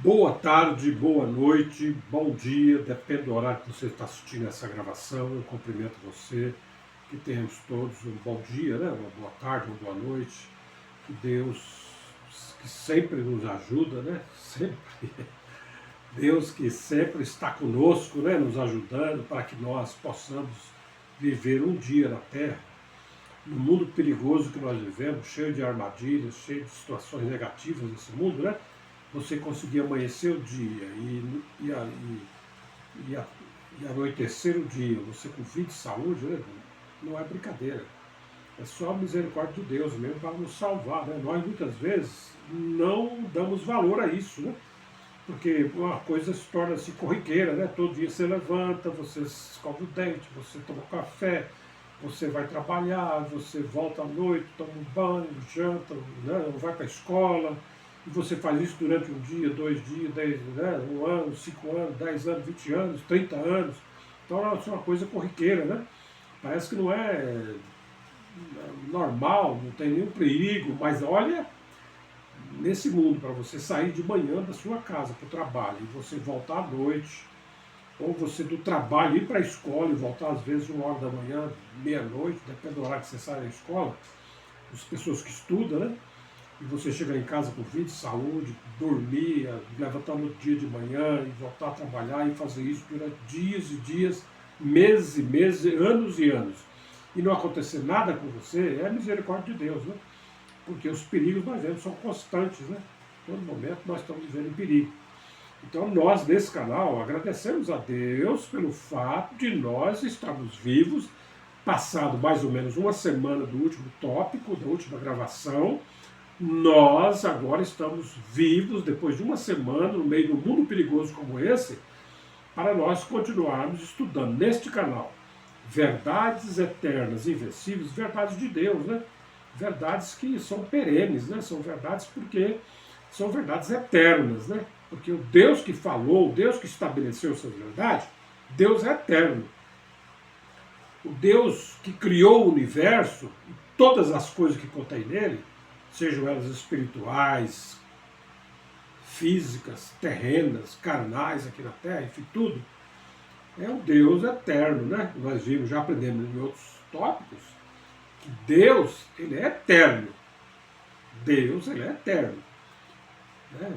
Boa tarde, boa noite, bom dia, depende do horário que você está assistindo essa gravação. Eu cumprimento você, que tenhamos todos um bom dia, né? Uma boa tarde, uma boa noite. Que Deus, que sempre nos ajuda, né? Sempre. Deus que sempre está conosco, né? Nos ajudando para que nós possamos viver um dia na Terra, no mundo perigoso que nós vivemos, cheio de armadilhas, cheio de situações negativas nesse mundo, né? Você conseguir amanhecer o dia e, a- e anoitecer o dia, você com vida e saúde, né? Não é brincadeira. É só a misericórdia de Deus mesmo para nos salvar, né? Nós muitas vezes não damos valor a isso, né? Porque uma coisa se torna assim corriqueira, né? Todo dia você levanta, você escova o dente, você toma café, você vai trabalhar, você volta à noite, toma um banho, janta, né? Ou vai para a escola, e você faz isso durante um dia, 2 dias, 10, né? Um ano, 5 anos, 10 anos, 20 anos, 30 anos. Então é uma coisa corriqueira, né? Parece que não é normal, não tem nenhum perigo, mas olha, nesse mundo, para você sair de manhã da sua casa para o trabalho e você voltar à noite, ou você do trabalho ir para a escola e voltar às vezes 1 hora da manhã, meia-noite, depende do horário que você sai da escola, as pessoas que estudam, né? E você chegar em casa com vida, saúde, dormir, levantar no dia de manhã e voltar a trabalhar e fazer isso durante dias e dias, meses e meses, anos e anos. E não acontecer nada com você, é a misericórdia de Deus, né? Porque os perigos nós vemos são constantes, né? Todo momento nós estamos vivendo em perigo. Então nós, nesse canal, agradecemos a Deus pelo fato de nós estarmos vivos, passado mais ou menos uma semana do último tópico, da última gravação, nós agora estamos vivos, depois de uma semana, no meio de um mundo perigoso como esse, para nós continuarmos estudando neste canal verdades eternas, invencíveis, verdades de Deus, né? Verdades que são perenes, né? São verdades porque são verdades eternas, né? Porque o Deus que falou, o Deus que estabeleceu essas verdades, Deus é eterno. O Deus que criou o universo e todas as coisas que contém nele, sejam elas espirituais, físicas, terrenas, carnais aqui na Terra, enfim, tudo, é um Deus eterno, né? Nós vimos, já aprendemos em outros tópicos, que Deus, ele é eterno. Deus, ele é eterno. Né?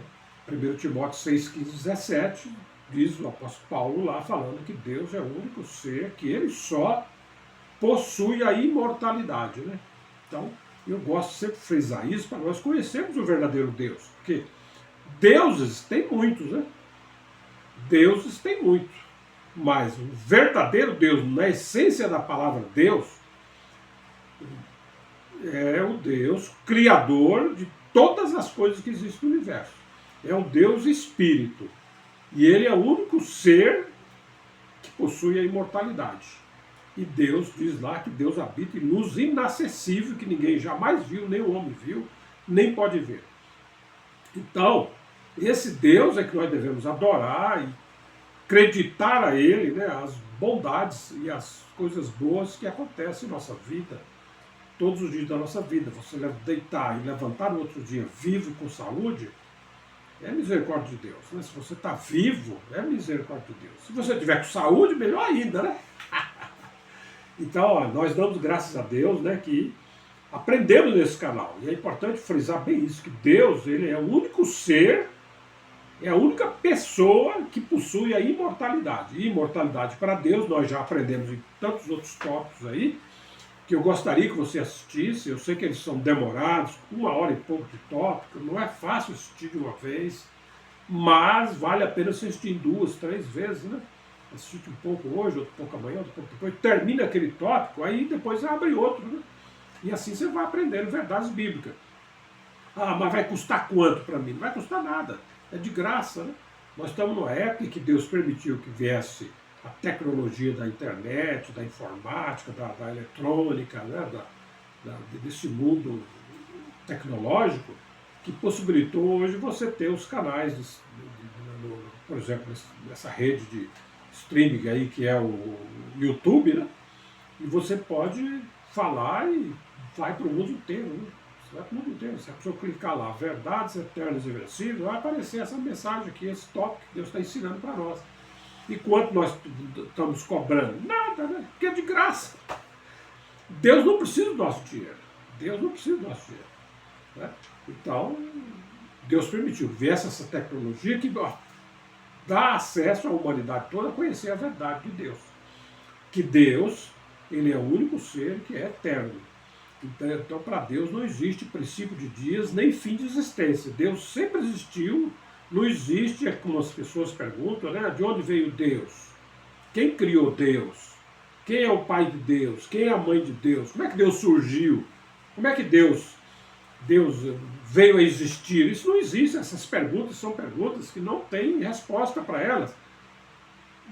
1 Timóteo 6, 15, 17, diz o apóstolo Paulo lá, falando que Deus é o único ser, que ele só possui a imortalidade. Né? Então, eu gosto sempre de frisar isso para nós conhecermos o verdadeiro Deus. Porque deuses tem muitos, né? Deuses tem muitos. Mas o verdadeiro Deus, na essência da palavra Deus, é o Deus criador de todas as coisas que existem no universo. É um Deus espírito. E ele é o único ser que possui a imortalidade. E Deus diz lá que Deus habita em luz inacessível, que ninguém jamais viu, nem o homem viu, nem pode ver. Então, esse Deus é que nós devemos adorar e acreditar a Ele, né, as bondades e as coisas boas que acontecem em nossa vida, todos os dias da nossa vida. Você deitar e levantar no outro dia vivo e com saúde, é misericórdia de Deus. Né? Se você está vivo, é misericórdia de Deus. Se você tiver com saúde, melhor ainda, né? Então, ó, nós damos graças a Deus, né, que aprendemos nesse canal. E é importante frisar bem isso, que Deus, ele é o único ser, é a única pessoa que possui a imortalidade. E imortalidade para Deus, nós já aprendemos em tantos outros tópicos aí, que eu gostaria que você assistisse. Eu sei que eles são demorados, 1 hora e pouco de tópico, não é fácil assistir de uma vez, mas vale a pena você assistir em 2, 3 vezes, né? Assiste um pouco hoje, outro pouco amanhã, outro pouco depois, termina aquele tópico, aí depois abre outro, né? E assim você vai aprendendo verdades bíblicas. Ah, mas vai custar quanto para mim? Não vai custar nada, é de graça, né? Nós estamos numa época em que Deus permitiu que viesse a tecnologia da internet, da informática, da eletrônica, né? Desse mundo tecnológico, que possibilitou hoje você ter os canais, por exemplo, nessa rede de streaming aí que é o YouTube, né? E você pode falar e vai para o mundo inteiro, né? Vai para o mundo inteiro. Se a pessoa clicar lá, verdades eternas e vencíveis, vai aparecer essa mensagem aqui, esse tópico que Deus está ensinando para nós. E quanto nós estamos cobrando? Nada, né? Porque é de graça. Deus não precisa do nosso dinheiro. Deus não precisa do nosso dinheiro. Né? Então, Deus permitiu. Viesse essa tecnologia que dá acesso à humanidade toda a conhecer a verdade de Deus. Que Deus, ele é o único ser que é eterno. Então para Deus não existe princípio de dias nem fim de existência. Deus sempre existiu, não existe, é como as pessoas perguntam, né? De onde veio Deus? Quem criou Deus? Quem é o pai de Deus? Quem é a mãe de Deus? Como é que Deus surgiu? Como é que Deus veio a existir? Isso não existe, essas perguntas são perguntas que não têm resposta para elas.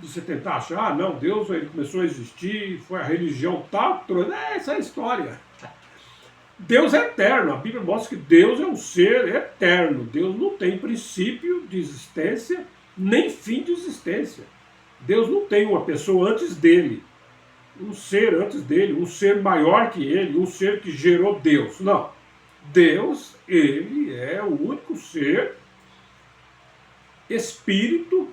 Você tentar achar, não, Deus ele começou a existir, foi a religião tal, essa é a história. Deus é eterno, a Bíblia mostra que Deus é um ser eterno. Deus não tem princípio de existência, nem fim de existência. Deus não tem uma pessoa antes dele, um ser antes dele, um ser maior que ele, um ser que gerou Deus. Não. Deus, ele é o único ser, espírito,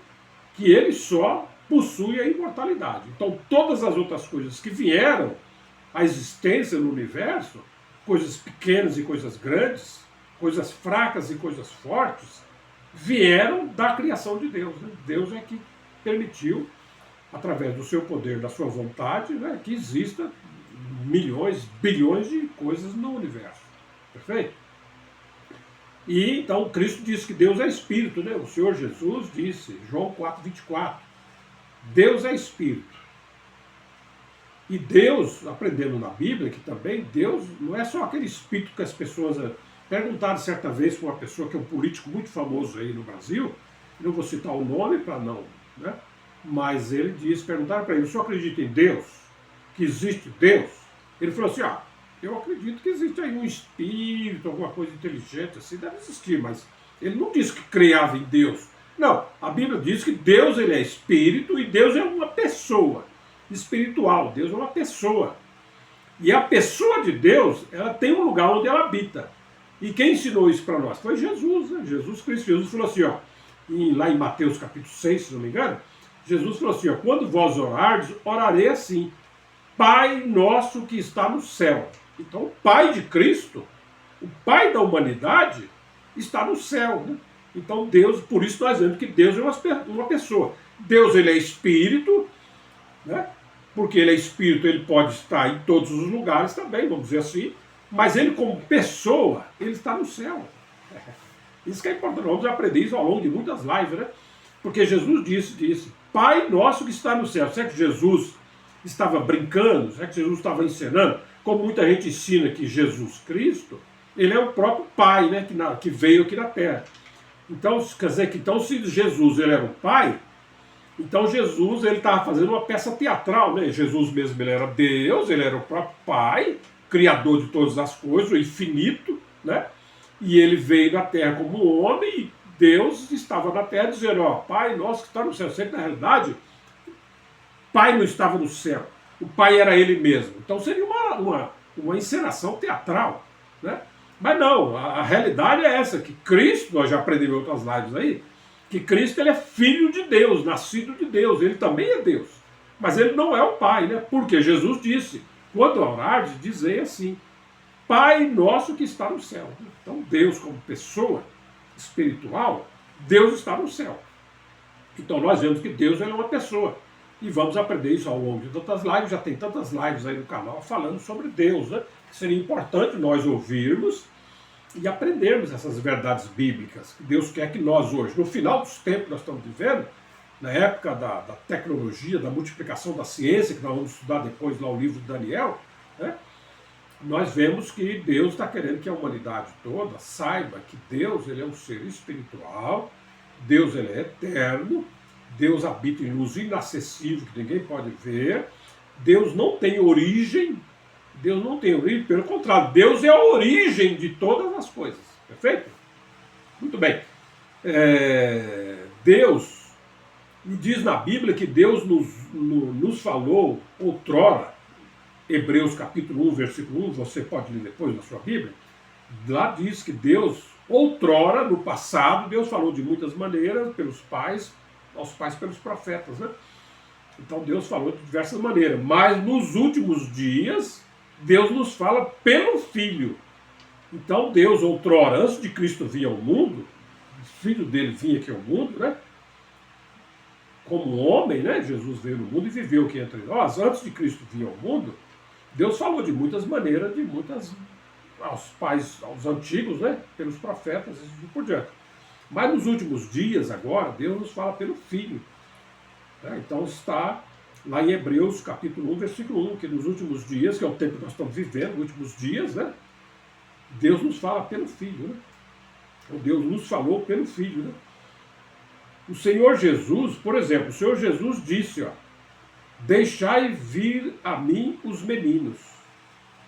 que ele só possui a imortalidade. Então todas as outras coisas que vieram à existência no universo, coisas pequenas e coisas grandes, coisas fracas e coisas fortes, vieram da criação de Deus. Né? Deus é que permitiu, através do seu poder, da sua vontade, né, que exista milhões, bilhões de coisas no universo. Perfeito? E então Cristo disse que Deus é Espírito, né? O Senhor Jesus disse, João 4,24, Deus é Espírito. E Deus, aprendendo na Bíblia, que também Deus não é só aquele Espírito que as pessoas perguntaram certa vez para uma pessoa que é um político muito famoso aí no Brasil, não vou citar o nome para não, né? Mas ele disse, perguntaram para ele, o senhor acredita em Deus? Que existe Deus? Ele falou assim, eu acredito que existe aí um espírito, alguma coisa inteligente, assim, deve existir, mas ele não disse que criava em Deus. Não, a Bíblia diz que Deus ele é espírito e Deus é uma pessoa espiritual, Deus é uma pessoa. E a pessoa de Deus, ela tem um lugar onde ela habita. E quem ensinou isso para nós? Foi Jesus, né? Jesus Cristo. Jesus falou assim, lá em Mateus capítulo 6, se não me engano, Jesus falou assim, quando vós orardes, orarei assim, Pai nosso que está no céu. Então o Pai de Cristo, o Pai da humanidade, está no céu. Né? Então Deus, por isso nós vemos que Deus é uma pessoa. Deus ele é espírito, né? Porque ele é espírito, ele pode estar em todos os lugares também, vamos dizer assim, mas ele como pessoa, ele está no céu. Isso que é importante, vamos aprender isso ao longo de muitas lives, né? Porque Jesus disse, Pai nosso que está no céu. Será que Jesus estava brincando? Será que Jesus estava ensinando? Como muita gente ensina que Jesus Cristo, ele é o próprio Pai, né, que veio aqui na Terra. Então, quer dizer que então, se Jesus ele era o Pai, então Jesus ele estava fazendo uma peça teatral, né? Jesus mesmo ele era Deus, ele era o próprio Pai, Criador de todas as coisas, o infinito, né? E ele veio na Terra como homem e Deus estava na Terra dizendo, Pai nosso que está no céu. Sempre na realidade, Pai não estava no céu, o Pai era ele mesmo. Então seria uma encenação teatral, né? Mas não, a realidade é essa, que Cristo, nós já aprendemos em outras lives aí, que Cristo ele é filho de Deus, nascido de Deus, ele também é Deus. Mas ele não é o Pai, né? Porque Jesus disse, quando orardes, dizei assim, Pai nosso que está no céu. Então Deus como pessoa espiritual, Deus está no céu. Então nós vemos que Deus ele é uma pessoa. E vamos aprender isso ao longo de tantas lives, já tem tantas lives aí no canal falando sobre Deus, né? Que seria importante nós ouvirmos e aprendermos essas verdades bíblicas que Deus quer que nós hoje, no final dos tempos que nós estamos vivendo, na época da tecnologia, da multiplicação da ciência, que nós vamos estudar depois lá o livro de Daniel, né? Nós vemos que Deus está querendo que a humanidade toda saiba que Deus ele é um ser espiritual, Deus ele é eterno, Deus habita em luz inacessível que ninguém pode ver, Deus não tem origem, pelo contrário, Deus é a origem de todas as coisas, perfeito? Muito bem. Deus, diz na Bíblia que Deus nos falou outrora, Hebreus capítulo 1, versículo 1, você pode ler depois na sua Bíblia, Lá diz que Deus, outrora, no passado, Deus falou de muitas maneiras, pelos pais, aos pais pelos profetas, né? Então Deus falou de diversas maneiras, mas nos últimos dias, Deus nos fala pelo Filho. Então Deus, outrora, antes de Cristo vir ao mundo, o Filho dele vinha aqui ao mundo, né? Como homem, né? Jesus veio no mundo e viveu aqui entre nós. Antes de Cristo vir ao mundo, Deus falou de muitas maneiras, de muitas aos pais, aos antigos, né? Pelos profetas e assim por diante. Mas nos últimos dias, agora, Deus nos fala pelo Filho. Né? Então está lá em Hebreus, capítulo 1, versículo 1, que nos últimos dias, que é o tempo que nós estamos vivendo, nos últimos dias, né? Deus nos fala pelo Filho, né? Ou Deus nos falou pelo Filho, né? O Senhor Jesus, por exemplo, o Senhor Jesus disse, ó, deixai vir a mim os meninos,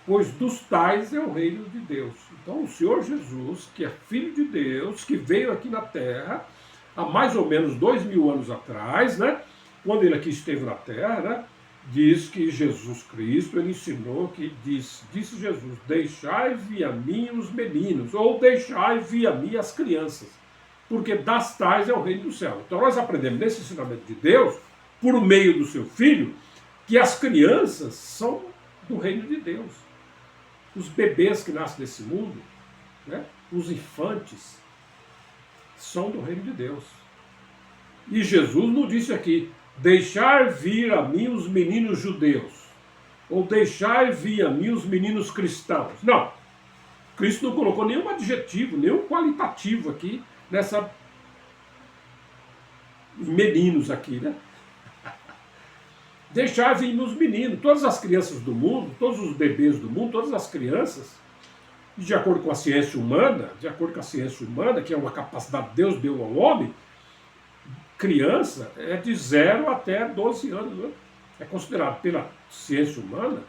pois dos tais é o reino de Deus. Então o Senhor Jesus, que é Filho de Deus, que veio aqui na Terra, há mais ou menos 2000 anos atrás, né? Quando ele aqui esteve na Terra, né? Diz que Jesus Cristo, ele ensinou que disse Jesus, deixai vir a mim os meninos, ou deixai vir a mim as crianças, porque das tais é o reino do céu. Então nós aprendemos nesse ensinamento de Deus, por meio do seu Filho, que as crianças são do reino de Deus. Os bebês que nascem nesse mundo, né, os infantes, são do reino de Deus. E Jesus não disse aqui, deixar vir a mim os meninos judeus, ou deixar vir a mim os meninos cristãos. Não. Cristo não colocou nenhum adjetivo, nenhum qualitativo aqui, nessa meninos aqui, né? Deixar vir os meninos, todas as crianças do mundo, todos os bebês do mundo, todas as crianças, de acordo com a ciência humana, que é uma capacidade que Deus deu ao homem, criança é de 0 até 12 anos, né? É considerado pela ciência humana,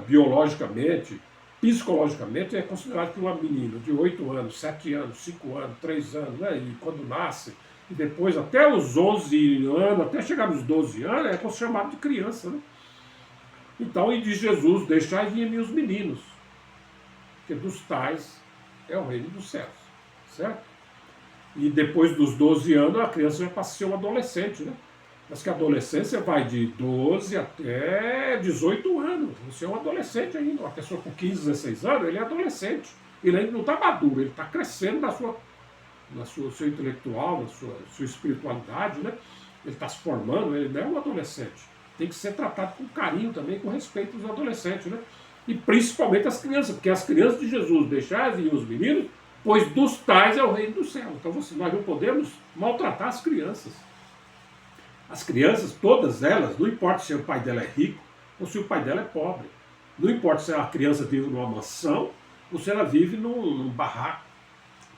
biologicamente, psicologicamente, é considerado que uma menina de 8 anos, 7 anos, 5 anos, 3 anos, né? E quando nasce, e depois até os 11 anos, até chegar nos 12 anos, é chamado de criança, né? Então, e diz Jesus, deixai vir a mim os meninos, que dos tais é o reino dos céus, certo? E depois dos 12 anos, a criança já passa a ser um adolescente, né? Mas que a adolescência vai de 12 até 18 anos. Você é um adolescente ainda. Uma pessoa com 15, 16 anos, ele é adolescente. Ele ainda não está maduro, ele está crescendo na sua seu intelectual, na sua espiritualidade, né? Ele está se formando, ele não é um adolescente. Tem que ser tratado com carinho também, com respeito aos adolescentes, né? E principalmente as crianças, porque as crianças de Jesus deixaram vir os meninos, pois dos tais é o reino do céu. Então nós não podemos maltratar as crianças. As crianças, todas elas, não importa se o pai dela é rico ou se o pai dela é pobre. Não importa se a criança vive numa mansão ou se ela vive num barraco.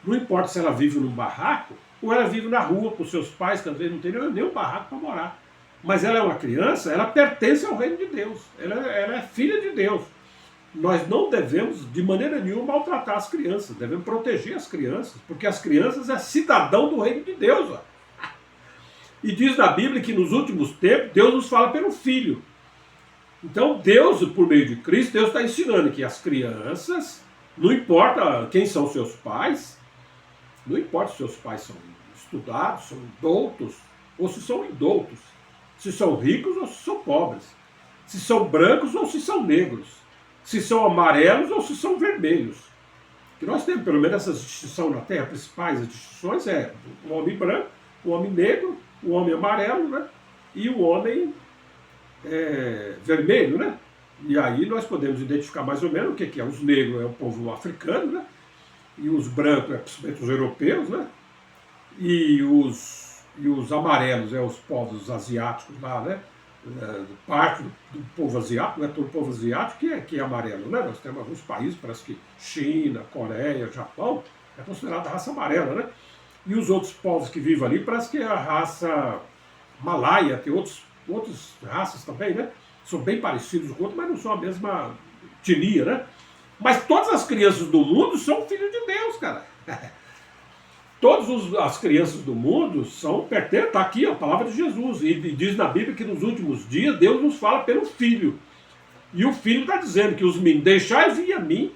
Não importa se ela vive num barraco ou ela vive na rua com seus pais, que às vezes não tem nem um barraco para morar. Mas ela é uma criança, ela pertence ao reino de Deus. Ela é filha de Deus. Nós não devemos, de maneira nenhuma, maltratar as crianças. Devemos proteger as crianças, porque as crianças é cidadão do reino de Deus. Ó. E diz na Bíblia que nos últimos tempos, Deus nos fala pelo Filho. Então Deus, por meio de Cristo, Deus está ensinando que as crianças, não importa quem são seus pais, não importa se seus pais são estudados, são doutos, ou se são indoutos, se são ricos ou se são pobres, se são brancos ou se são negros, se são amarelos ou se são vermelhos. Que nós temos pelo menos essas distinções na Terra, principais as distinções é o homem branco, o homem negro, o homem amarelo, né? E o homem vermelho, né? E aí nós podemos identificar mais ou menos o que é. Os negros é o povo africano, né? E os brancos é principalmente os europeus, né? E os amarelos é os povos asiáticos lá, né? Parte do povo asiático, não é todo o povo asiático que é amarelo, né? Nós temos alguns países, parece que China, Coreia, Japão, é considerada raça amarela, né? E os outros povos que vivem ali, parece que é a raça malaia, tem outras raças também, né? São bem parecidos com outros, mas não são a mesma etnia, né? Mas todas as crianças do mundo são filhos de Deus, cara. Todas as crianças do mundo pertencem, está aqui a palavra de Jesus, e diz na Bíblia que nos últimos dias Deus nos fala pelo Filho. E o Filho está dizendo que os meninos, deixai vir a mim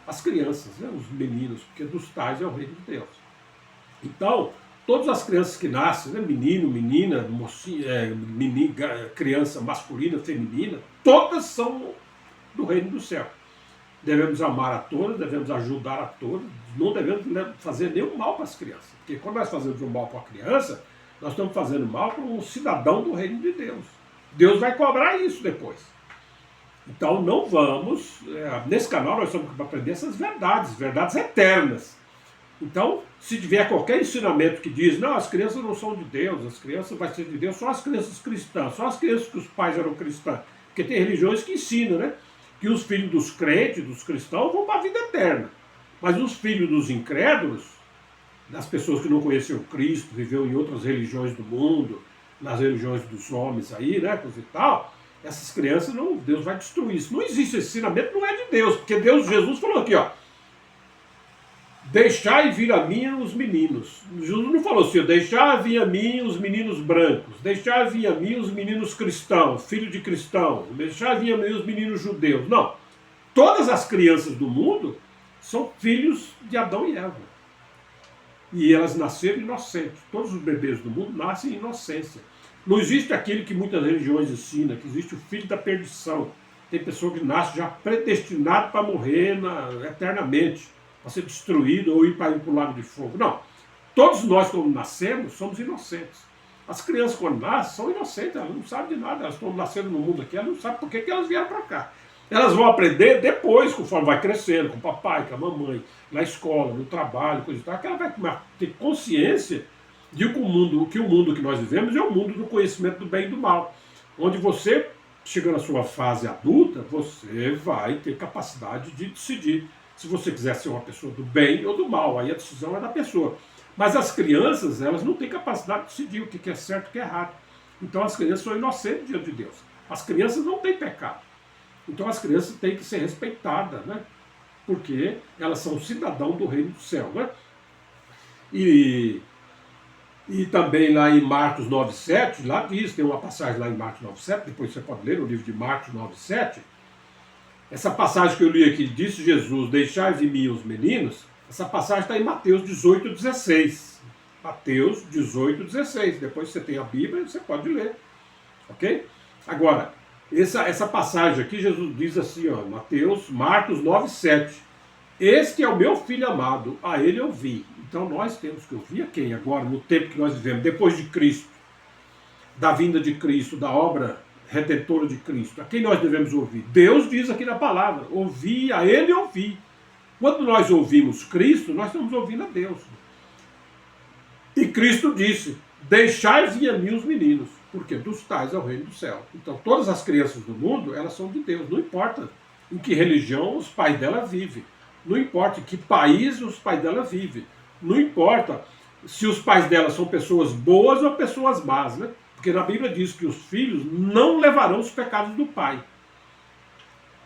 as crianças, né, os meninos, porque dos tais é o reino de Deus. Então, todas as crianças que nascem, né, menino, menina, mocinha, criança masculina, feminina, todas são do reino do céu. Devemos amar a todos, devemos ajudar a todos, não devemos fazer nenhum mal para as crianças. Porque quando nós fazemos um mal para a criança, nós estamos fazendo mal para um cidadão do reino de Deus. Deus vai cobrar isso depois. Então não vamos, nesse canal nós estamos para aprender essas verdades, verdades eternas. Então, se tiver qualquer ensinamento que diz, não, as crianças não são de Deus, as crianças vão ser de Deus, só as crianças cristãs, só as crianças que os pais eram cristãos. Porque tem religiões que ensinam, né? Que os filhos dos crentes, dos cristãos, vão para a vida eterna. Mas os filhos dos incrédulos, das pessoas que não conheciam Cristo, viveu em outras religiões do mundo, nas religiões dos homens aí, né, coisa e tal, essas crianças, não, Deus vai destruir isso. Não existe esse ensinamento, não é de Deus, porque Jesus falou aqui, ó, deixai vir a mim os meninos. Jesus não falou assim, deixai vir a mim os meninos brancos, deixai vir a mim os meninos cristãos, filho de cristão, deixai vir a mim os meninos judeus. Não. Todas as crianças do mundo são filhos de Adão e Eva. E elas nasceram inocentes. Todos os bebês do mundo nascem em inocência. Não existe aquele que muitas religiões ensinam, que existe o filho da perdição. Tem pessoa que nasce já predestinado para morrer eternamente, para ser destruído ou ir para o lago de fogo. Não. Todos nós, quando nascemos, somos inocentes. As crianças, quando nascem, são inocentes, elas não sabem de nada. Elas estão nascendo no mundo aqui, elas não sabem por que elas vieram para cá. Elas vão aprender depois, conforme vai crescendo, com o papai, com a mamãe, na escola, no trabalho, coisa e tal, que ela vai ter consciência de que o mundo que nós vivemos é o mundo do conhecimento do bem e do mal. Onde você, chegando à sua fase adulta, você vai ter capacidade de decidir se você quiser ser uma pessoa do bem ou do mal. Aí a decisão é da pessoa. Mas as crianças, elas não têm capacidade de decidir o que é certo e o que é errado. Então as crianças são inocentes diante de Deus. As crianças não têm pecado. Então as crianças têm que ser respeitadas, né? Porque elas são cidadãos do reino do céu, né? E também lá em Marcos 9,7, lá diz, tem uma passagem lá em Marcos 9,7, depois você pode ler o livro de Marcos 9,7. Essa passagem que eu li aqui, disse Jesus, deixai de mim os meninos, essa passagem está em Mateus 18,16. Mateus 18,16. Depois você tem a Bíblia, você pode ler. Ok? Agora, essa passagem aqui, Jesus diz assim, ó, Marcos 9,7. Este é o meu filho amado, a ele eu vi. Então nós temos que ouvir a quem agora, no tempo que nós vivemos, depois de Cristo, da vinda de Cristo, da obra redentora de Cristo. A quem nós devemos ouvir? Deus diz aqui na palavra, ouvi, a ele eu vi. Quando nós ouvimos Cristo, nós estamos ouvindo a Deus. E Cristo disse, deixai vir a mim os meninos, porque dos tais é o reino do céu. Então todas as crianças do mundo, elas são de Deus. Não importa em que religião os pais dela vivem. Não importa em que país os pais dela vivem. Não importa se os pais dela são pessoas boas ou pessoas más, né? Porque na Bíblia diz que os filhos não levarão os pecados do pai.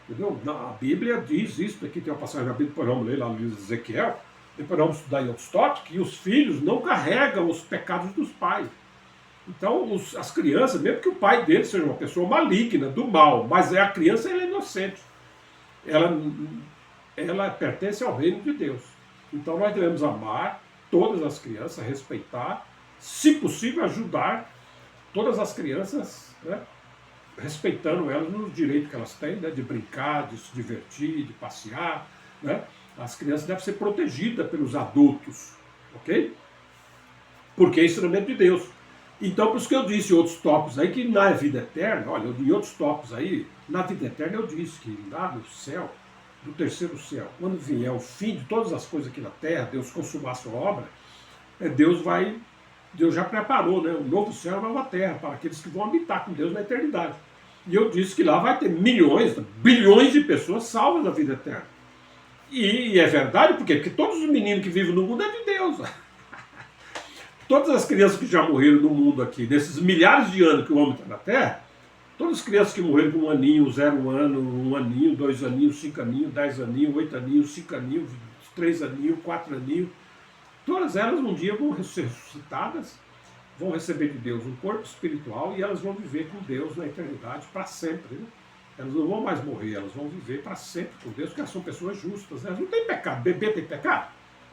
Entendeu? A Bíblia diz isso. Aqui tem uma passagem na Bíblia, depois vamos ler lá no livro de Ezequiel, depois vamos estudar em outros tópicos, que os filhos não carregam os pecados dos pais. Então, as crianças, mesmo que o pai deles seja uma pessoa maligna, do mal, mas a criança ela é inocente. Ela pertence ao reino de Deus. Então nós devemos amar todas as crianças, respeitar, se possível ajudar todas as crianças, né, respeitando elas nos direitos que elas têm, né, de brincar, de se divertir, de passear. Né? As crianças devem ser protegidas pelos adultos, ok? Porque é ensinamento de Deus. Então, por isso que eu disse em outros tópicos aí, que na vida eterna, olha, em outros tópicos aí, na vida eterna eu disse que lá no céu, do terceiro céu, quando vier o fim de todas as coisas aqui na terra, Deus consumar a sua obra, Deus já preparou, né, um novo céu e uma nova terra para aqueles que vão habitar com Deus na eternidade. E eu disse que lá vai ter milhões, bilhões de pessoas salvas na vida eterna. E é verdade, por quê? Porque todos os meninos que vivem no mundo é de Deus. Todas as crianças que já morreram no mundo aqui, nesses milhares de anos que o homem está na terra, todas as crianças que morreram com 1 aninho, 0 ano, 1 aninho, 2 aninhos, 5 aninhos, 10 aninhos, 8 aninhos, 5 aninhos, 3 aninhos, 4 aninhos, todas elas um dia vão ser ressuscitadas, vão receber de Deus um corpo espiritual e elas vão viver com Deus na eternidade para sempre. Né? Elas não vão mais morrer, elas vão viver para sempre com Deus, porque elas são pessoas justas. Né? Elas não têm pecado. Bebê tem pecado?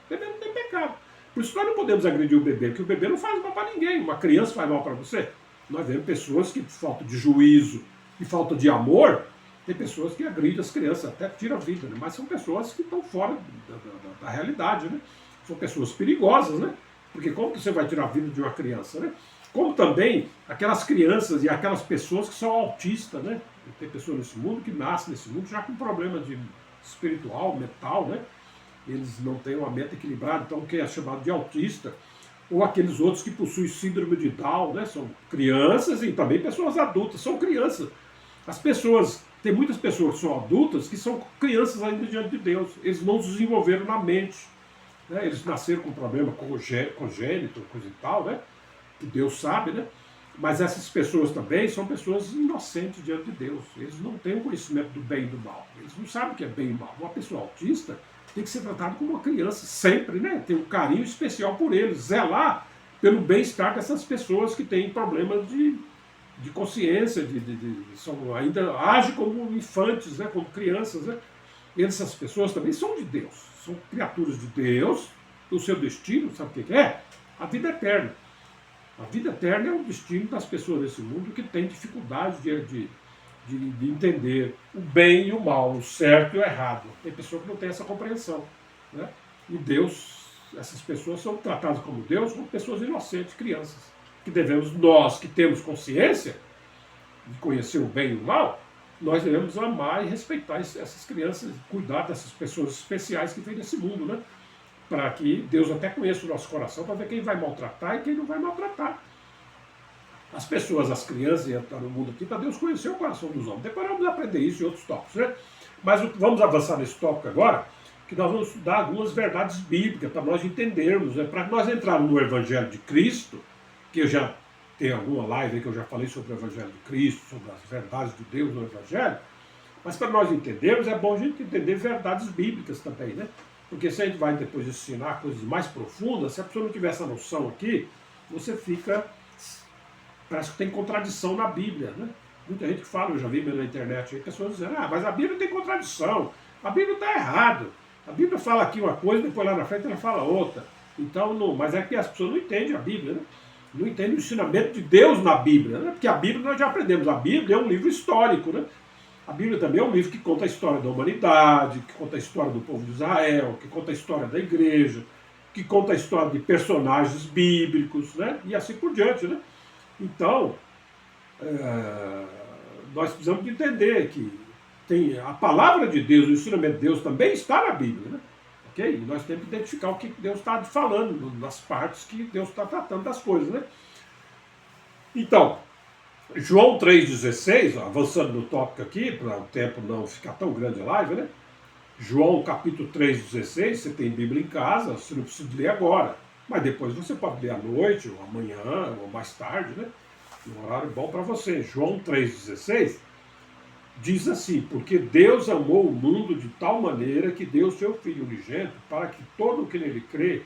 Bebê não tem pecado. Por isso nós não podemos agredir o bebê, porque o bebê não faz mal para ninguém. Uma criança faz mal para você. Nós vemos pessoas que, por falta de juízo e falta de amor, tem pessoas que agridem as crianças, até tiram a vida, né? Mas são pessoas que estão fora da realidade, né? São pessoas perigosas, né? Porque como que você vai tirar a vida de uma criança, né? Como também aquelas crianças e aquelas pessoas que são autistas, né? Tem pessoas nesse mundo que nascem nesse mundo já com problema de espiritual, mental, né? Eles não têm uma mente equilibrada, então que é chamado de autista, ou aqueles outros que possuem síndrome de Down, né? São crianças e também pessoas adultas, são crianças. As pessoas, tem muitas pessoas que são adultas que são crianças ainda diante de Deus, eles não se desenvolveram na mente, né? Eles nasceram com problema congênito, coisa e tal, né? Que Deus sabe, né? Mas essas pessoas também são pessoas inocentes diante de Deus. Eles não têm o conhecimento do bem e do mal. Eles não sabem o que é bem e mal. Uma pessoa autista tem que ser tratada como uma criança, sempre, né? Ter um carinho especial por eles, zelar pelo bem-estar dessas pessoas que têm problemas de consciência, ainda agem como infantes, né? Como crianças, né? Essas pessoas também são de Deus, são criaturas de Deus, o seu destino, sabe o que é? A vida eterna. A vida eterna é o destino das pessoas desse mundo que têm dificuldade de entender o bem e o mal, o certo e o errado. Tem pessoas que não têm essa compreensão. Né? E Deus, essas pessoas são tratadas como Deus, como pessoas inocentes, crianças. Que devemos, nós que temos consciência de conhecer o bem e o mal, nós devemos amar e respeitar essas crianças, cuidar dessas pessoas especiais que vêm desse mundo, né? Para que Deus até conheça o nosso coração, para ver quem vai maltratar e quem não vai maltratar. As pessoas, as crianças, e no mundo aqui, para Deus conhecer o coração dos homens. Depois vamos aprender isso e outros tópicos, né? Mas vamos avançar nesse tópico agora, que nós vamos estudar algumas verdades bíblicas, para nós entendermos, né? Para nós entrarmos no Evangelho de Cristo, que eu já tenho alguma live aí que eu já falei sobre o Evangelho de Cristo, sobre as verdades de Deus no Evangelho, mas para nós entendermos, é bom a gente entender verdades bíblicas também, né? Porque se a gente vai depois ensinar coisas mais profundas, se a pessoa não tiver essa noção aqui, você fica... Parece que tem contradição na Bíblia, né? Muita gente que fala, eu já vi na internet aí, pessoas dizendo, mas a Bíblia tem contradição, a Bíblia está errado. A Bíblia fala aqui uma coisa, depois lá na frente ela fala outra. Então, não, mas é que as pessoas não entendem a Bíblia, né? Não entendem o ensinamento de Deus na Bíblia, né? Porque a Bíblia nós já aprendemos, a Bíblia é um livro histórico, né? A Bíblia também é um livro que conta a história da humanidade, que conta a história do povo de Israel, que conta a história da igreja, que conta a história de personagens bíblicos, né? E assim por diante, né? Então, nós precisamos de entender que tem a palavra de Deus, o ensinamento de Deus também está na Bíblia, né? Okay? E nós temos que identificar o que Deus está falando, nas partes que Deus está tratando das coisas, né? Então, João 3,16, avançando no tópico aqui, para o tempo não ficar tão grande a live, né? João capítulo 3,16, você tem Bíblia em casa, você não precisa ler agora, mas depois você pode ler à noite, ou amanhã, ou mais tarde, né? Um horário bom para você. João 3,16 diz assim, porque Deus amou o mundo de tal maneira que deu seu Filho unigênito para que todo o que nele crê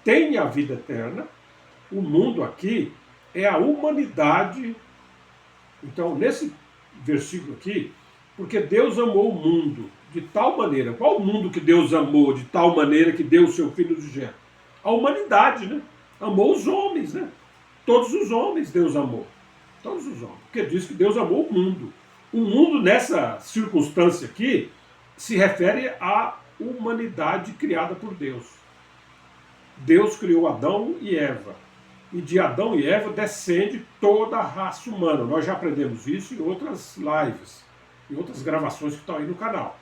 tenha a vida eterna. O mundo aqui é a humanidade. Então, nesse versículo aqui, porque Deus amou o mundo de tal maneira. Qual o mundo que Deus amou de tal maneira que deu o seu Filho unigênito? A humanidade, né? Amou os homens, né? Todos os homens Deus amou. Todos os homens. Porque diz que Deus amou o mundo. O mundo, nessa circunstância aqui, se refere à humanidade criada por Deus. Deus criou Adão e Eva. E de Adão e Eva descende toda a raça humana. Nós já aprendemos isso em outras lives, em outras gravações que estão aí no canal.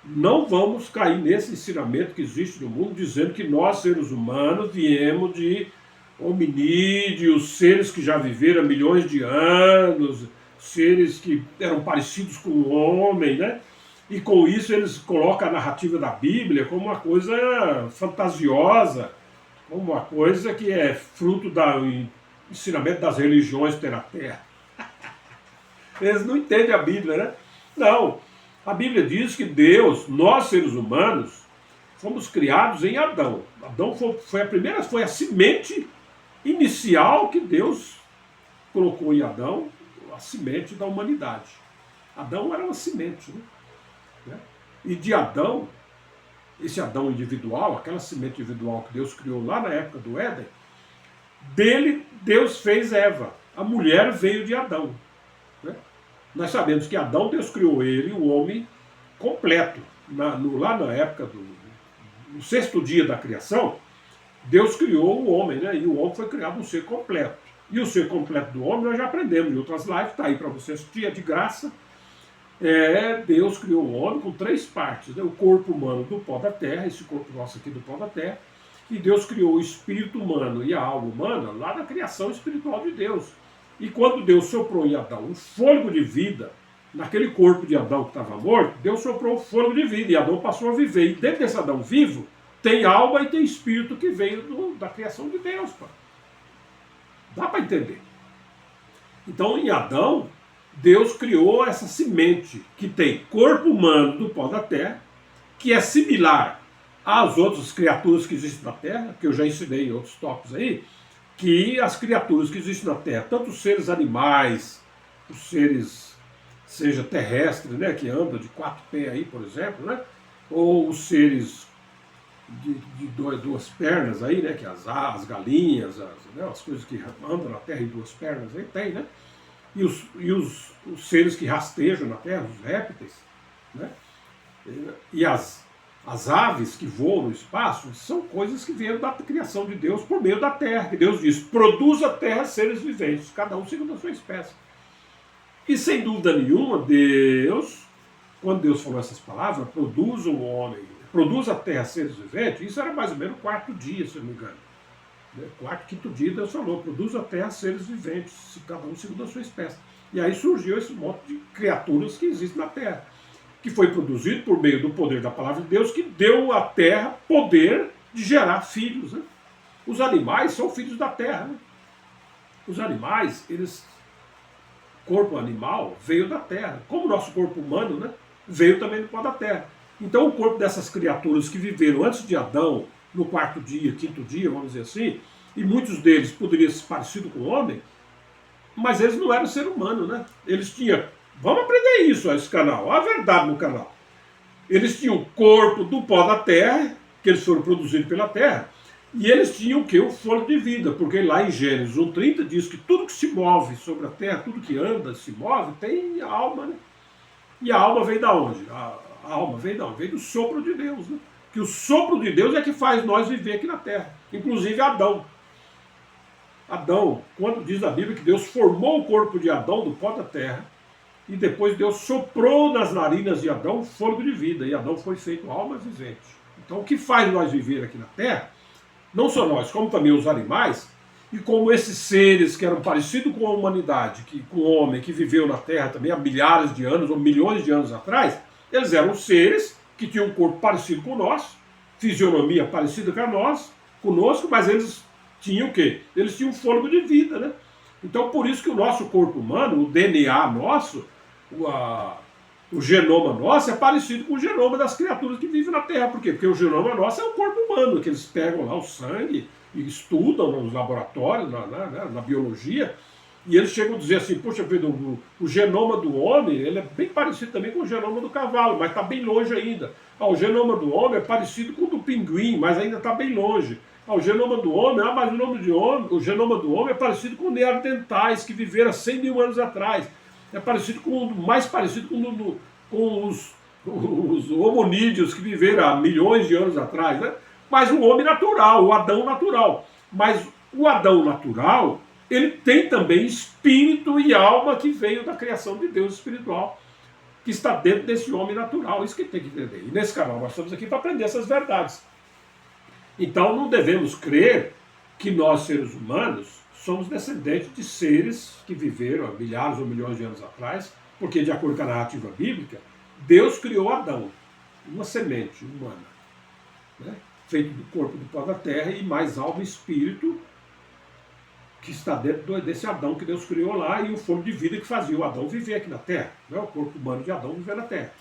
Não vamos cair nesse ensinamento que existe no mundo, dizendo que nós, seres humanos, viemos de hominídeos, seres que já viveram há milhões de anos, seres que eram parecidos com o homem, né? E com isso eles colocam a narrativa da Bíblia como uma coisa fantasiosa, como uma coisa que é fruto do ensinamento das religiões que tem na Terra. Eles não entendem a Bíblia, né? Não. A Bíblia diz que Deus, nós seres humanos, fomos criados em Adão. Adão foi a semente inicial que Deus colocou em Adão, a semente da humanidade. Adão era uma semente, né? E de Adão, esse Adão individual, aquela semente individual que Deus criou lá na época do Éden, dele Deus fez Eva. A mulher veio de Adão, né? Nós sabemos que Adão, Deus criou ele, o homem completo. Lá na época no sexto dia da criação, Deus criou o homem, né? E o homem foi criado um ser completo. E o ser completo do homem nós já aprendemos em outras lives, está aí para você assistir, é de graça. Deus criou o homem com 3 partes, né? O corpo humano do pó da terra, esse corpo nosso aqui do pó da terra, e Deus criou o espírito humano e a alma humana lá na criação espiritual de Deus. E quando Deus soprou em Adão um fôlego de vida, naquele corpo de Adão que estava morto, Deus soprou o fôlego de vida, e Adão passou a viver. E dentro desse Adão vivo, tem alma e tem espírito que veio da criação de Deus. Pá. Dá para entender. Então, em Adão, Deus criou essa semente que tem corpo humano do pó da terra, que é similar às outras criaturas que existem na terra, que eu já ensinei em outros tópicos aí, que as criaturas que existem na terra, tanto os seres animais, os seres, seja terrestres, né, que andam de 4 pés aí, por exemplo, né, ou os seres de 2 pernas aí, né, que as galinhas, as coisas que andam na terra em 2 pernas aí, tem, né, e os seres que rastejam na terra, os répteis, né, e as aves que voam no espaço, são coisas que vieram da criação de Deus por meio da terra, que Deus diz, produz a terra seres viventes, cada um segundo a sua espécie. E sem dúvida nenhuma, Deus, quando Deus falou essas palavras, produz um homem, produz a terra seres viventes, isso era mais ou menos o 4º dia, se eu não me engano. 4º, 5º dia Deus falou, produz a terra seres viventes, cada um segundo a sua espécie. E aí surgiu esse monte de criaturas que existem na terra, que foi produzido por meio do poder da palavra de Deus, que deu à terra poder de gerar filhos. Né? Os animais são filhos da terra. Né? Os animais, corpo animal veio da terra, como o nosso corpo humano, né, veio também do pó da terra. Então o corpo dessas criaturas que viveram antes de Adão, no 4º dia, 5º dia, vamos dizer assim, e muitos deles poderiam ser parecidos com o homem, mas eles não eram ser humano, né? Eles tinham, vamos aprender isso, esse canal, a verdade no canal. Eles tinham o corpo do pó da terra, que eles foram produzidos pela terra, e eles tinham o quê? O fôlego de vida, porque lá em Gênesis 1:30 diz que tudo que se move sobre a terra, tudo que anda, se move, tem alma, né? E a alma vem da onde? A alma vem da onde? Vem do sopro de Deus, né? Que o sopro de Deus é que faz nós viver aqui na terra, inclusive Adão. Adão, quando diz a Bíblia que Deus formou o corpo de Adão do pó da terra, e depois Deus soprou nas narinas de Adão fôlego de vida, e Adão foi feito alma vivente. Então o que faz nós viver aqui na terra, não só nós, como também os animais, e como esses seres que eram parecidos com a humanidade, com o homem que viveu na terra também há milhares de anos ou milhões de anos atrás, eles eram seres que tinham um corpo parecido com o nosso, fisionomia parecida com a nossa, conosco, mas eles tinham o quê? Eles tinham um fôlego de vida, né? Então por isso que o nosso corpo humano, o DNA nosso, o genoma nosso é parecido com o genoma das criaturas que vivem na Terra. Por quê? Porque o genoma nosso é o corpo humano, que eles pegam lá o sangue e estudam nos laboratórios, na biologia, e eles chegam a dizer assim, poxa vida, o genoma do homem ele é bem parecido também com o genoma do cavalo, mas está bem longe ainda. O genoma do homem é parecido com o do pinguim, mas ainda está bem longe. O genoma do homem, mas o genoma do homem é parecido com neandertais, que viveram há 100 mil anos atrás. É parecido mais parecido com os hominídeos que viveram há milhões de anos atrás, né? Mas o homem natural, o Adão natural. Mas o Adão natural, ele tem também espírito e alma que veio da criação de Deus espiritual, que está dentro desse homem natural. Isso que tem que entender. E nesse canal nós estamos aqui para aprender essas verdades. Então não devemos crer que nós, seres humanos, somos descendentes de seres que viveram há milhares ou milhões de anos atrás, porque, de acordo com a narrativa bíblica, Deus criou Adão, uma semente humana, né, feito do corpo do pó da terra e mais alma e espírito que está dentro desse Adão que Deus criou lá e o fôlego de vida que fazia o Adão viver aqui na terra, né, o corpo humano de Adão viver na terra.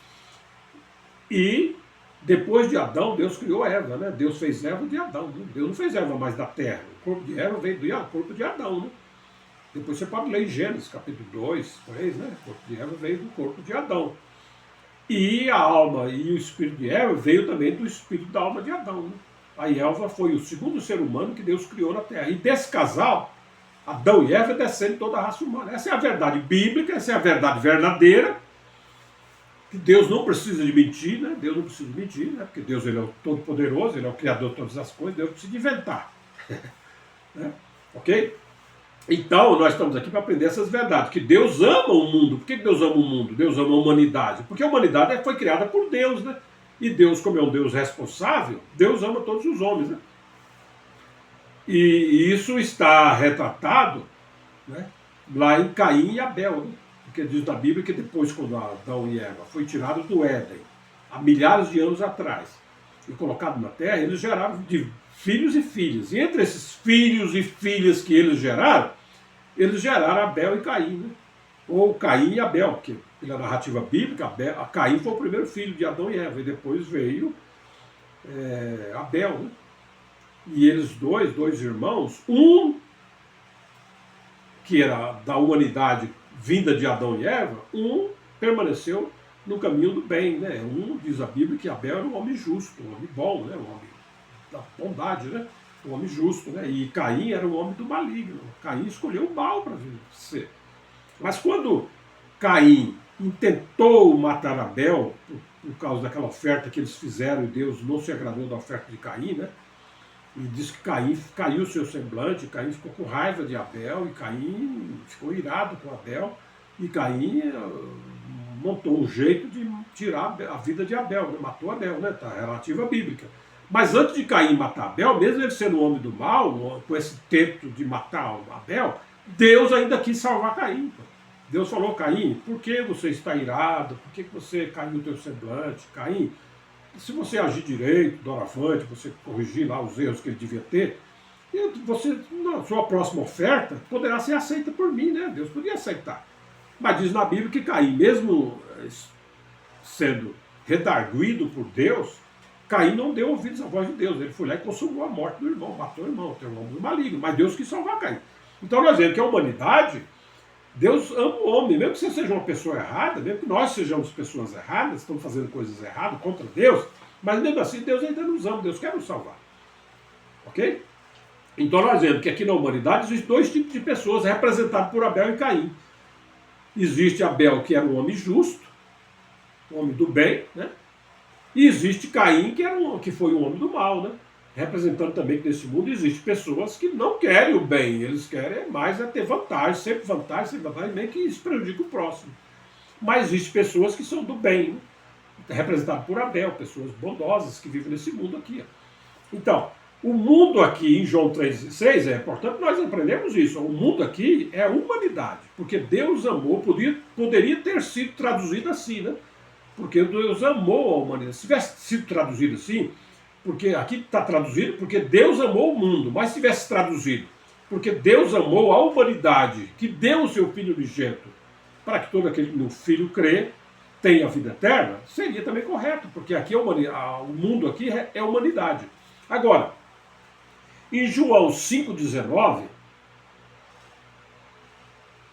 E depois de Adão, Deus criou Eva, né? Deus fez Eva de Adão. Né? Deus não fez Eva mais da terra. O corpo de Eva veio do corpo de Adão. Né? Depois você pode ler em Gênesis, capítulo 2, 3, né? O corpo de Eva veio do corpo de Adão. E a alma e o espírito de Eva veio também do espírito da alma de Adão. Né? A Eva foi o segundo ser humano que Deus criou na Terra. E desse casal, Adão e Eva descendo toda a raça humana. Essa é a verdade bíblica, essa é a verdade verdadeira, que Deus não precisa de mentir, né? Deus não precisa de mentir, né? Porque Deus ele é o todo-poderoso, ele é o criador de todas as coisas, Deus precisa de inventar. Né? Ok? Então, nós estamos aqui para aprender essas verdades, que Deus ama o mundo. Por que Deus ama o mundo? Deus ama a humanidade. Porque a humanidade foi criada por Deus, né? E Deus, como é um Deus responsável, Deus ama todos os homens, né? E isso está retratado, né, lá em Caim e Abel, né? Porque diz na Bíblia que depois, quando Adão e Eva foi tirados do Éden, há milhares de anos atrás, e colocados na terra, eles geraram de filhos e filhas. E entre esses filhos e filhas que eles geraram Abel e Caim, né? Ou Caim e Abel, porque pela narrativa bíblica, Caim foi o primeiro filho de Adão e Eva, e depois veio Abel, né? E eles dois irmãos, um que era da humanidade vinda de Adão e Eva, um permaneceu no caminho do bem, né? Um, diz a Bíblia, que Abel era um homem justo, um homem bom, né? Um homem da bondade, né? Um homem justo, né? E Caim era um homem do maligno. Caim escolheu o mal para ser. Mas quando Caim intentou matar Abel, por causa daquela oferta que eles fizeram, e Deus não se agradou da oferta de Caim, né? E diz que Caim caiu o seu semblante, Caim ficou com raiva de Abel, e Caim ficou irado com Abel, e Caim montou um jeito de tirar a vida de Abel, né? Matou Abel, né? Tá relativa à bíblica. Mas antes de Caim matar Abel, mesmo ele sendo um homem do mal, com esse intento de matar Abel, Deus ainda quis salvar Caim. Deus falou: Caim, por que você está irado? Por que você caiu o teu semblante? Caim, se você agir direito, doravante, você corrigir lá os erros que ele devia ter, você, na sua próxima oferta, poderá ser aceita por mim, né? Deus podia aceitar. Mas diz na Bíblia que Caim, mesmo sendo redarguido por Deus, Caim não deu ouvidos à voz de Deus. Ele foi lá e consumou a morte do irmão, matou o irmão, tem um homem maligno, mas Deus quis salvar Caim. Então nós vemos que a humanidade, Deus ama o homem, mesmo que você seja uma pessoa errada, mesmo que nós sejamos pessoas erradas, estamos fazendo coisas erradas contra Deus, mas mesmo assim Deus ainda nos ama, Deus quer nos salvar. Ok? Então nós vemos que aqui na humanidade existem dois tipos de pessoas representados por Abel e Caim. Existe Abel, que era um homem justo, um homem do bem, né? E existe Caim, que foi um homem do mal, né? Representando também que nesse mundo existem pessoas que não querem o bem, eles querem mais ter vantagem, sempre vantagem, nem que isso prejudique o próximo. Mas existem pessoas que são do bem, né? Representado por Abel, pessoas bondosas que vivem nesse mundo aqui. Então, o mundo aqui em João 3,6 portanto, nós aprendemos isso. O mundo aqui é a humanidade, porque Deus amou, poderia ter sido traduzido assim, né? Porque Deus amou a humanidade. Se tivesse sido traduzido assim, porque aqui está traduzido porque Deus amou o mundo, mas se tivesse traduzido porque Deus amou a humanidade, que deu o seu Filho unigênito, para que todo aquele que no Filho crê tenha a vida eterna, seria também correto, porque aqui o mundo aqui é a humanidade. Agora, em João 5,19,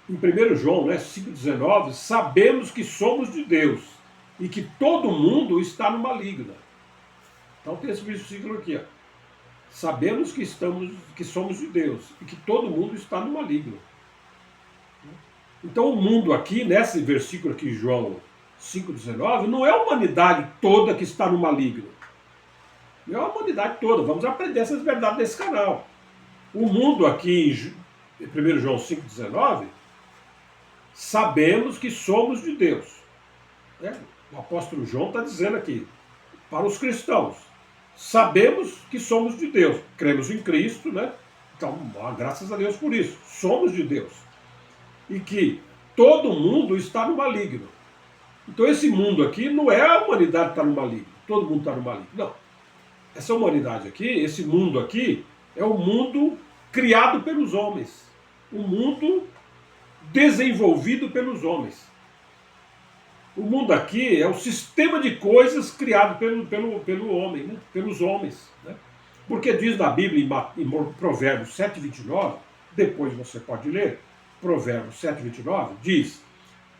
em 1 João 5,19, sabemos que somos de Deus e que todo mundo está no maligno. Então tem esse versículo aqui, ó. Sabemos que somos de Deus e que todo mundo está no maligno. Então o mundo aqui, nesse versículo aqui, João 5,19, não é a humanidade toda que está no maligno. Não é a humanidade toda. Vamos aprender essas verdades nesse canal. O mundo aqui, em 1 João 5,19, sabemos que somos de Deus. O apóstolo João está dizendo aqui, para os cristãos, sabemos que somos de Deus. Cremos em Cristo, né? Então, graças a Deus por isso. Somos de Deus. E que todo mundo está no maligno. Então esse mundo aqui não é a humanidade que está no maligno. Todo mundo está no maligno. Não. Essa humanidade aqui, esse mundo aqui, é o mundo criado pelos homens. O mundo desenvolvido pelos homens. O mundo aqui é o sistema de coisas criado pelo homem, né? Pelos homens. Né? Porque diz na Bíblia, em Provérbios 7,29, depois você pode ler, Provérbios 7:29, diz: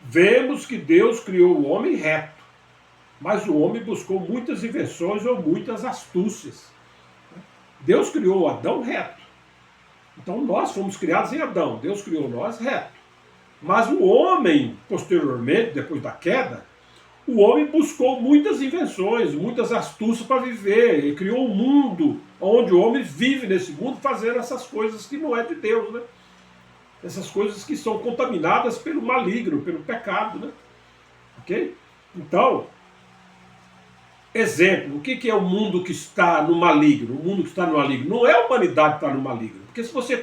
vemos que Deus criou o homem reto, mas o homem buscou muitas invenções ou muitas astúcias. Deus criou Adão reto. Então nós fomos criados em Adão, Deus criou nós reto. Mas o homem, posteriormente, depois da queda, o homem buscou muitas invenções, muitas astúcias para viver. Ele criou um mundo onde o homem vive nesse mundo fazendo essas coisas que não é de Deus, né? Essas coisas que são contaminadas pelo maligno, pelo pecado, né? Ok? Então, exemplo, o que é o mundo que está no maligno? O mundo que está no maligno não é a humanidade que está no maligno. Porque se você,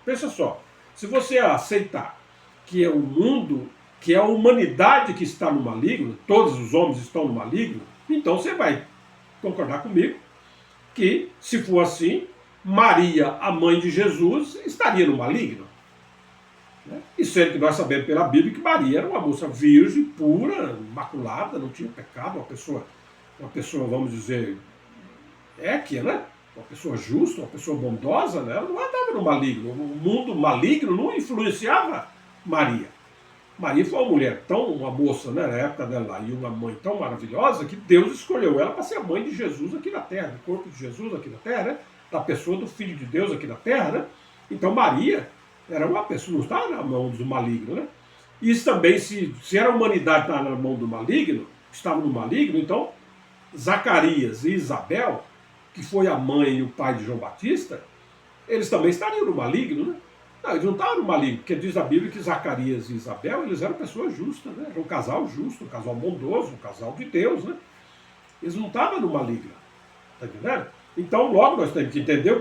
pensa só, se você aceitar que é o mundo, que é a humanidade que está no maligno, todos os homens estão no maligno, então você vai concordar comigo que, se for assim, Maria, a mãe de Jesus, estaria no maligno. Né? E sendo que nós sabemos pela Bíblia que Maria era uma moça virgem, pura, imaculada, não tinha pecado, uma pessoa, vamos dizer, équia, né? Uma pessoa justa, uma pessoa bondosa, né? Ela não andava no maligno. O mundo maligno não influenciava Maria. Maria foi uma moça, né, na época dela, e uma mãe tão maravilhosa, que Deus escolheu ela para ser a mãe de Jesus aqui na Terra, do corpo de Jesus aqui na Terra, né? Da pessoa do Filho de Deus aqui na Terra, né? Então Maria era uma pessoa, não estava na mão do maligno, né? Isso também, se era a humanidade estava na mão do maligno, estava no maligno, então Zacarias e Isabel, que foi a mãe e o pai de João Batista, eles também estariam no maligno, né? Não, eles não estavam no maligno, porque diz a Bíblia que Zacarias e Isabel, eles eram pessoas justas, né? Era um casal justo, um casal bondoso, um casal de Deus, né? Eles não estavam no maligno, tá entendendo? Então logo nós temos que entender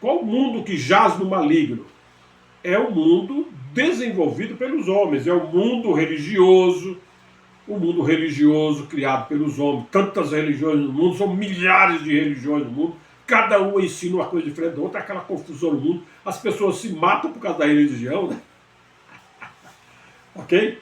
qual o mundo que jaz no maligno. É o mundo desenvolvido pelos homens, é o mundo religioso, criado pelos homens. Tantas religiões no mundo, são milhares de religiões no mundo, cada uma ensina uma coisa diferente da outra, aquela confusão no mundo, as pessoas se matam por causa da religião, né? Ok?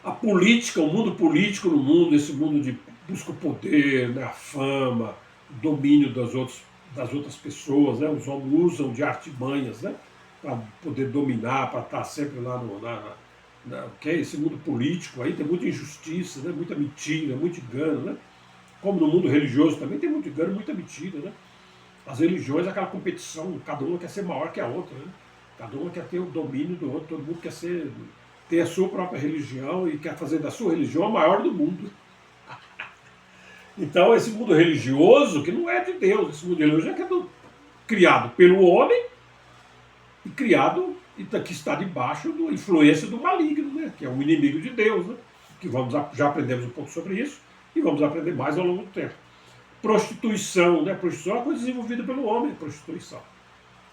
A política, o mundo político no mundo, esse mundo de busca o poder, né, a fama, o domínio das outras pessoas, né? Os homens usam de artimanhas, né, para poder dominar, para estar sempre lá okay? Esse mundo político aí tem muita injustiça, né? Muita mentira, muito engano, né? Como no mundo religioso também tem muito engano, muita mentira, né? As religiões, aquela competição, cada uma quer ser maior que a outra, né? Cada uma quer ter o domínio do outro, todo mundo quer ter a sua própria religião e quer fazer da sua religião a maior do mundo. Então esse mundo religioso, que não é de Deus, esse mundo religioso é criado pelo homem e criado e que está debaixo da influência do maligno, né? Que é o inimigo de Deus, né? Que já aprendemos um pouco sobre isso e vamos aprender mais ao longo do tempo. Prostituição, né? Prostituição é uma coisa desenvolvida pelo homem, prostituição.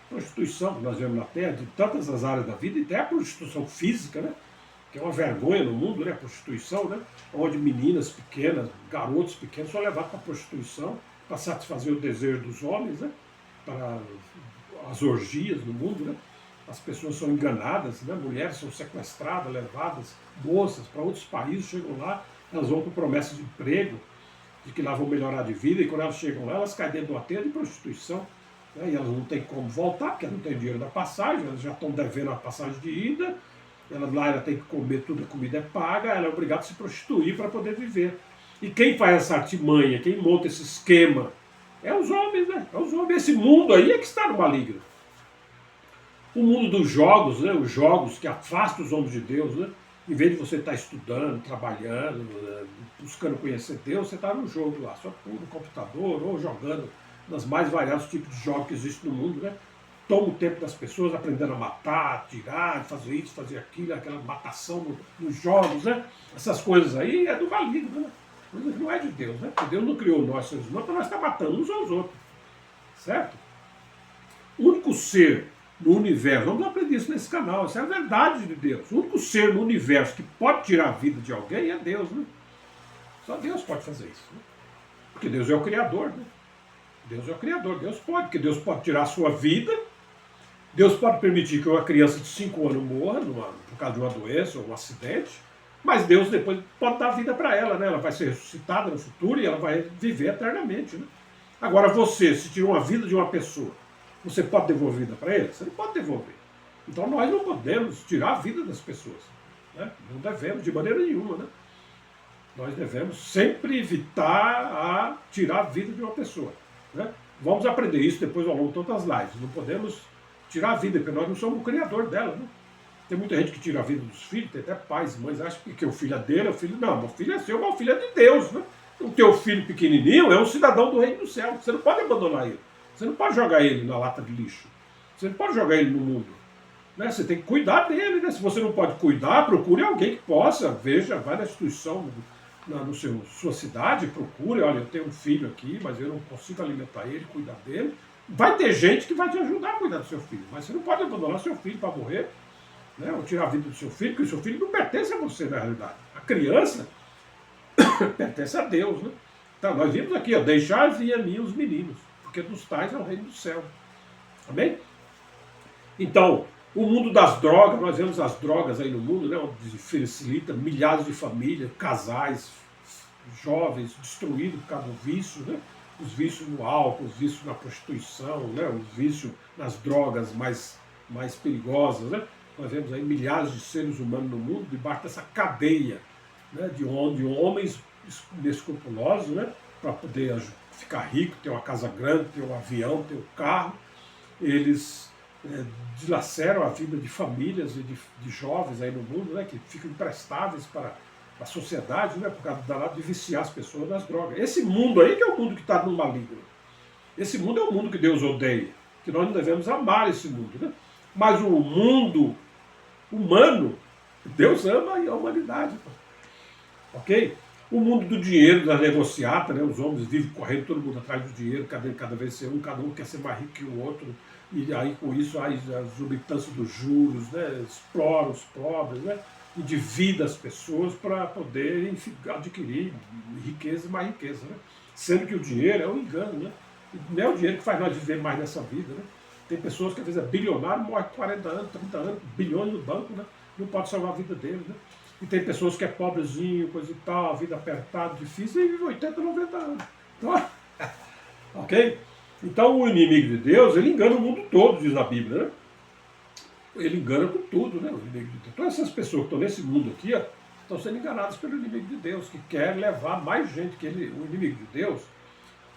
Prostituição, que nós vemos na Terra, de tantas as áreas da vida, e até a prostituição física, né? Que é uma vergonha no mundo, né? A prostituição, né? Onde meninas pequenas, garotos pequenos são levados para a prostituição para satisfazer o desejo dos homens, né? Para as orgias no mundo, né? As pessoas são enganadas, né? Mulheres são sequestradas, levadas, moças para outros países, chegam lá, elas vão com promessa de emprego, de que lá vão melhorar de vida, e quando elas chegam lá, elas caem dentro de uma teia de prostituição, né? E elas não têm como voltar, porque elas não têm dinheiro da passagem, elas já estão devendo a passagem de ida, ela tem que comer tudo, a comida é paga, ela é obrigada a se prostituir para poder viver. E quem faz essa artimanha, quem monta esse esquema, é os homens, né? É os homens. Esse mundo aí é que está no maligno. O mundo dos jogos, né? Os jogos que afastam os homens de Deus, né? Em vez de você estar estudando, trabalhando, buscando conhecer Deus, você está no jogo lá, só no computador ou jogando nos mais variados tipos de jogos que existem no mundo, né? Toma o tempo das pessoas aprendendo a matar, atirar, fazer isso, fazer aquilo, aquela matação nos jogos, né? Essas coisas aí é do maligno, né? Coisa que não é de Deus, né? Porque Deus não criou nós seres humanos para nós estar matando uns aos outros, certo? O único ser no universo, vamos aprender isso nesse canal, isso é a verdade de Deus. O único ser no universo que pode tirar a vida de alguém é Deus, né? Só Deus pode fazer isso, né? Porque Deus é o Criador, né? Deus é o Criador, Deus pode, porque Deus pode tirar a sua vida, Deus pode permitir que uma criança de 5 anos morra por causa de uma doença ou um acidente, mas Deus depois pode dar vida para ela, né? Ela vai ser ressuscitada no futuro e ela vai viver eternamente, né? Agora você, se tirou uma vida de uma pessoa, você pode devolver vida para ele? Você não pode devolver. Então nós não podemos tirar a vida das pessoas. Né? Não devemos, de maneira nenhuma. Né? Nós devemos sempre evitar a tirar a vida de uma pessoa. Né? Vamos aprender isso depois ao longo de todas as lives. Não podemos tirar a vida, porque nós não somos o criador dela. Né? Tem muita gente que tira a vida dos filhos, tem até pais e mães acham que o filho é dele, o filho não, o filho é seu, mas o filho é de Deus. Né? O teu filho pequenininho é um cidadão do reino do céu. Você não pode abandonar ele. Você não pode jogar ele na lata de lixo. Você não pode jogar ele no mundo. Né? Você tem que cuidar dele. Né? Se você não pode cuidar, procure alguém que possa. Veja, vai na instituição, sua cidade, procure. Olha, eu tenho um filho aqui, mas eu não consigo alimentar ele, cuidar dele. Vai ter gente que vai te ajudar a cuidar do seu filho. Mas você não pode abandonar seu filho para morrer. Né? Ou tirar a vida do seu filho, porque o seu filho não pertence a você, na realidade. A criança pertence a Deus. Né? Então, nós vimos aqui, ó, deixar vir a mim os meninos, porque dos tais é o reino do céu. Amém? Então, o mundo das drogas, nós vemos as drogas aí no mundo, né, onde facilita milhares de famílias, casais, jovens destruídos por causa do vício, né? Os vícios no álcool, os vícios na prostituição, né? Os vícios nas drogas mais perigosas. Né? Nós vemos aí milhares de seres humanos no mundo debaixo dessa cadeia, né, de homens inescrupulosos, né, para poder ficar rico, ter uma casa grande, ter um avião, ter um carro. Eles dilaceram a vida de famílias e de jovens aí no mundo, né, que ficam imprestáveis para a sociedade, né, por causa de viciar as pessoas nas drogas. Esse mundo aí que é o mundo que está no maligno. Esse mundo é o mundo que Deus odeia, que nós não devemos amar esse mundo. Né? Mas o mundo humano, Deus ama a humanidade. Ok? O mundo do dinheiro, da negociata, né? Os homens vivem correndo, todo mundo atrás do dinheiro, cada vez ser cada um quer ser mais rico que o outro, e aí com isso a exorbitância dos juros, né? Explora os pobres, né? Endivida as pessoas para poderem adquirir riqueza e mais riqueza. Né? Sendo que o dinheiro é um engano, né? Não é o dinheiro que faz nós viver mais nessa vida. Né? Tem pessoas que às vezes é bilionário, morre com 40 anos, 30 anos, bilhões no banco, né? Não pode salvar a vida dele. Né? E tem pessoas que é pobrezinho, coisa e tal, a vida apertada, difícil, e vive 80, 90 anos. Então, ok? Então o inimigo de Deus, ele engana o mundo todo, diz a Bíblia, né? Ele engana com tudo, né? O inimigo de Deus. Todas essas pessoas que estão nesse mundo aqui, ó, estão sendo enganadas pelo inimigo de Deus, que quer levar mais gente que ele. O inimigo de Deus,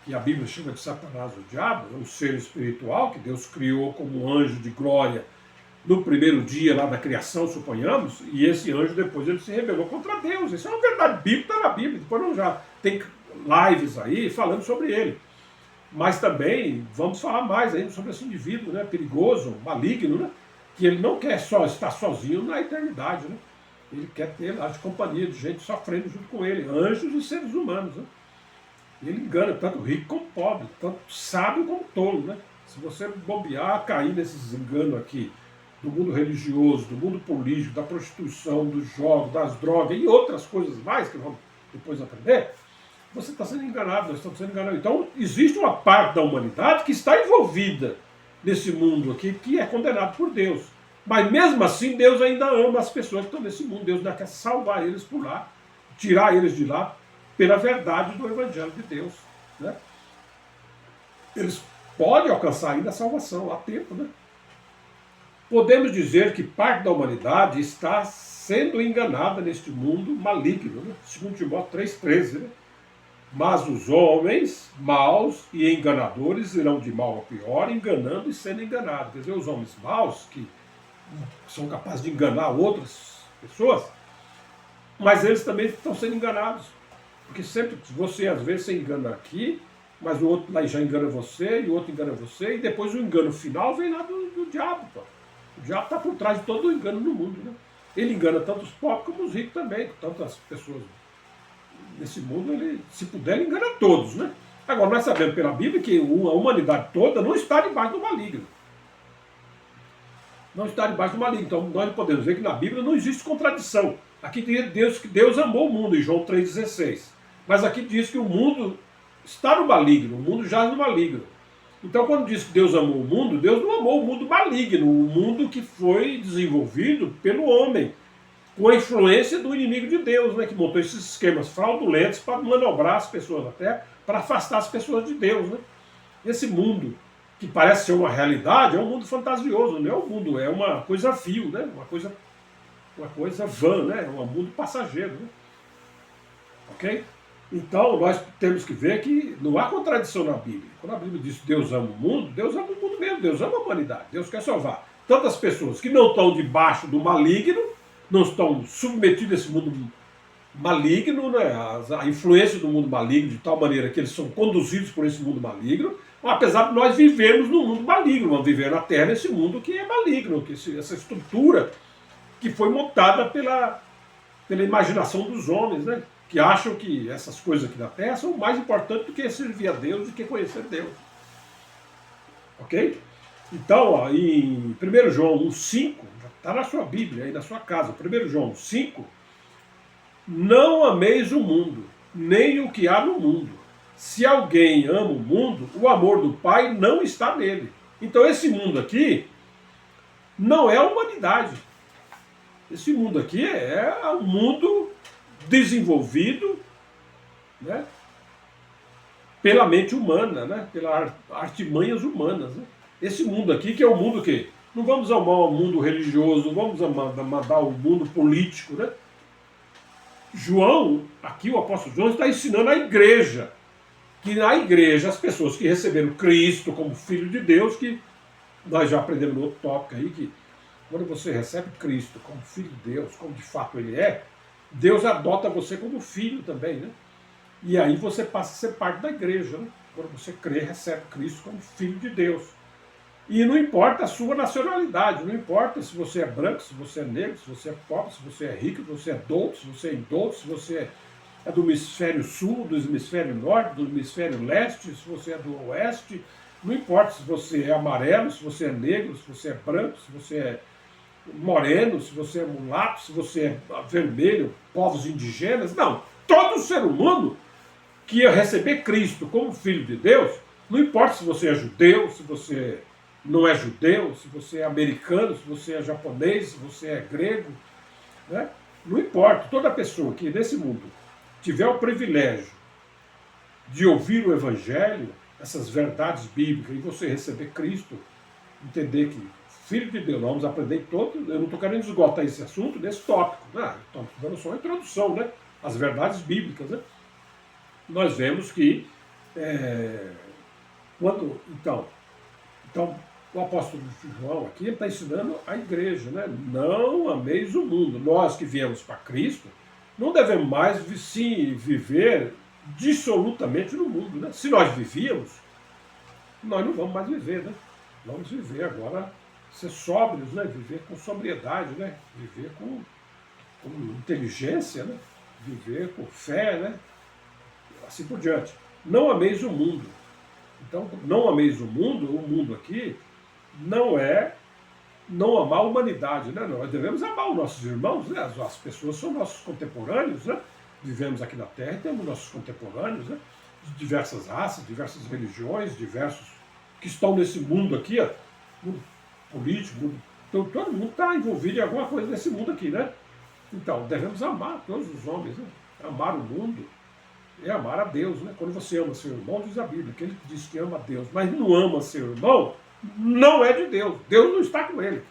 que a Bíblia chama de Satanás, o diabo, é um ser espiritual que Deus criou como um anjo de glória no primeiro dia lá da criação, suponhamos, e esse anjo depois ele se rebelou contra Deus. Isso é uma verdade bíblica, está na Bíblia. Depois não já tem lives aí falando sobre ele. Mas também vamos falar mais ainda sobre esse indivíduo, né, perigoso, maligno, né, que ele não quer só estar sozinho na eternidade. Né? Ele quer ter lá de companhia de gente sofrendo junto com ele, anjos e seres humanos. Né? E ele engana tanto rico como pobre, tanto sábio como tolo. Né? Se você bobear, cair nesses enganos aqui, do mundo religioso, do mundo político, da prostituição, dos jogos, das drogas e outras coisas mais que vamos depois aprender, você está sendo enganado, nós estamos sendo enganados. Então, existe uma parte da humanidade que está envolvida nesse mundo aqui, que é condenado por Deus. Mas mesmo assim, Deus ainda ama as pessoas que estão nesse mundo. Deus ainda quer salvar eles por lá, tirar eles de lá, pela verdade do Evangelho de Deus. Né? Eles podem alcançar ainda a salvação, há tempo, né? Podemos dizer que parte da humanidade está sendo enganada neste mundo maligno, né? Segundo Timóteo 3,13, né? Mas os homens maus e enganadores irão de mal a pior, enganando e sendo enganados. Quer dizer, os homens maus, que são capazes de enganar outras pessoas, mas eles também estão sendo enganados. Porque sempre você, às vezes, você engana aqui, mas o outro lá já engana você, e o outro engana você, e depois o engano final vem lá do diabo. Pô. O diabo está por trás de todo o engano no mundo. Né? Ele engana tanto os pobres como os ricos também, tantas pessoas. Nesse mundo, ele, se puder, ele engana todos. Né? Agora, nós sabemos pela Bíblia que a humanidade toda não está debaixo do maligno. Não está debaixo do maligno. Então, nós podemos ver que na Bíblia não existe contradição. Aqui diz que Deus amou o mundo, em João 3,16. Mas aqui diz que o mundo está no maligno, o mundo jaz no maligno. Então, quando diz que Deus amou o mundo, Deus não amou o mundo maligno, o mundo que foi desenvolvido pelo homem, com a influência do inimigo de Deus, né, que montou esses esquemas fraudulentos para manobrar as pessoas na Terra, para afastar as pessoas de Deus. Né? Esse mundo que parece ser uma realidade, é um mundo fantasioso, não é um mundo, é uma coisa vil, né? Uma coisa vã, né? É um mundo passageiro, né? Ok? Então nós temos que ver que não há contradição na Bíblia. Quando a Bíblia diz que Deus ama o mundo, Deus ama o mundo mesmo, Deus ama a humanidade, Deus quer salvar tantas pessoas que não estão debaixo do maligno, não estão submetidos a esse mundo maligno, né? A influência do mundo maligno, de tal maneira que eles são conduzidos por esse mundo maligno, apesar de nós vivermos no mundo maligno, vamos viver na Terra nesse mundo que é maligno, que essa estrutura que foi montada pela imaginação dos homens, né? Que acham que essas coisas aqui na Terra são mais importantes do que servir a Deus, do que conhecer Deus. Ok? Então, ó, em 1 João 1,5, está na sua Bíblia, aí na sua casa, 1 João 5, não ameis o mundo, nem o que há no mundo. Se alguém ama o mundo, o amor do Pai não está nele. Então esse mundo aqui não é a humanidade. Esse mundo aqui é um mundo desenvolvido, né, pela mente humana, né, pelas artimanhas humanas. Né. Esse mundo aqui, que é o mundo que não vamos amar o mundo religioso, não vamos amar o mundo político, né? João, aqui o apóstolo João está ensinando a igreja, que na igreja as pessoas que receberam Cristo como Filho de Deus, que nós já aprendemos no outro tópico aí, que quando você recebe Cristo como Filho de Deus, como de fato Ele é, Deus adota você como filho também, né? E aí você passa a ser parte da igreja, né? Quando você crê, recebe Cristo como Filho de Deus. E não importa a sua nacionalidade, não importa se você é branco, se você é negro, se você é pobre, se você é rico, se você é douto, se você é indouto, se você é do hemisfério sul, do hemisfério norte, do hemisfério leste, se você é do oeste, não importa se você é amarelo, se você é negro, se você é branco, se você é moreno, se você é mulato, se você é vermelho, povos indígenas, não. Todo ser humano que ia receber Cristo como Filho de Deus, não importa se você é judeu, se você não é judeu, se você é americano, se você é japonês, se você é grego, né? Não importa, toda pessoa que nesse mundo tiver o privilégio de ouvir o Evangelho, essas verdades bíblicas, e você receber Cristo, entender que Filho de Deus, nós vamos aprender todo, eu não estou querendo esgotar esse assunto nesse tópico, né? Estamos dando só uma introdução, né? As verdades bíblicas, né? Nós vemos que então o apóstolo João aqui está ensinando a igreja, né? Não ameis o mundo. Nós que viemos para Cristo, não devemos mais sim viver dissolutamente no mundo, né? Se nós vivíamos, nós não vamos mais viver, né? Vamos viver agora, ser sóbrios, né? Viver com sobriedade, né? Viver com inteligência, né? Viver com fé, né? Assim por diante. Não ameis o mundo. Então, não ameis o mundo aqui não é não amar a humanidade, né? Nós devemos amar os nossos irmãos, né? As pessoas são nossos contemporâneos, né? Vivemos aqui na Terra e temos nossos contemporâneos, né? De diversas raças, diversas religiões, diversos que estão nesse mundo aqui, ó, mundo político, então, todo mundo está envolvido em alguma coisa nesse mundo aqui, né? Então, devemos amar todos os homens, né? Amar o mundo é amar a Deus, né? Quando você ama seu irmão, diz a Bíblia, aquele que diz que ama a Deus, mas não ama seu irmão, não é de Deus. Deus não está com ele.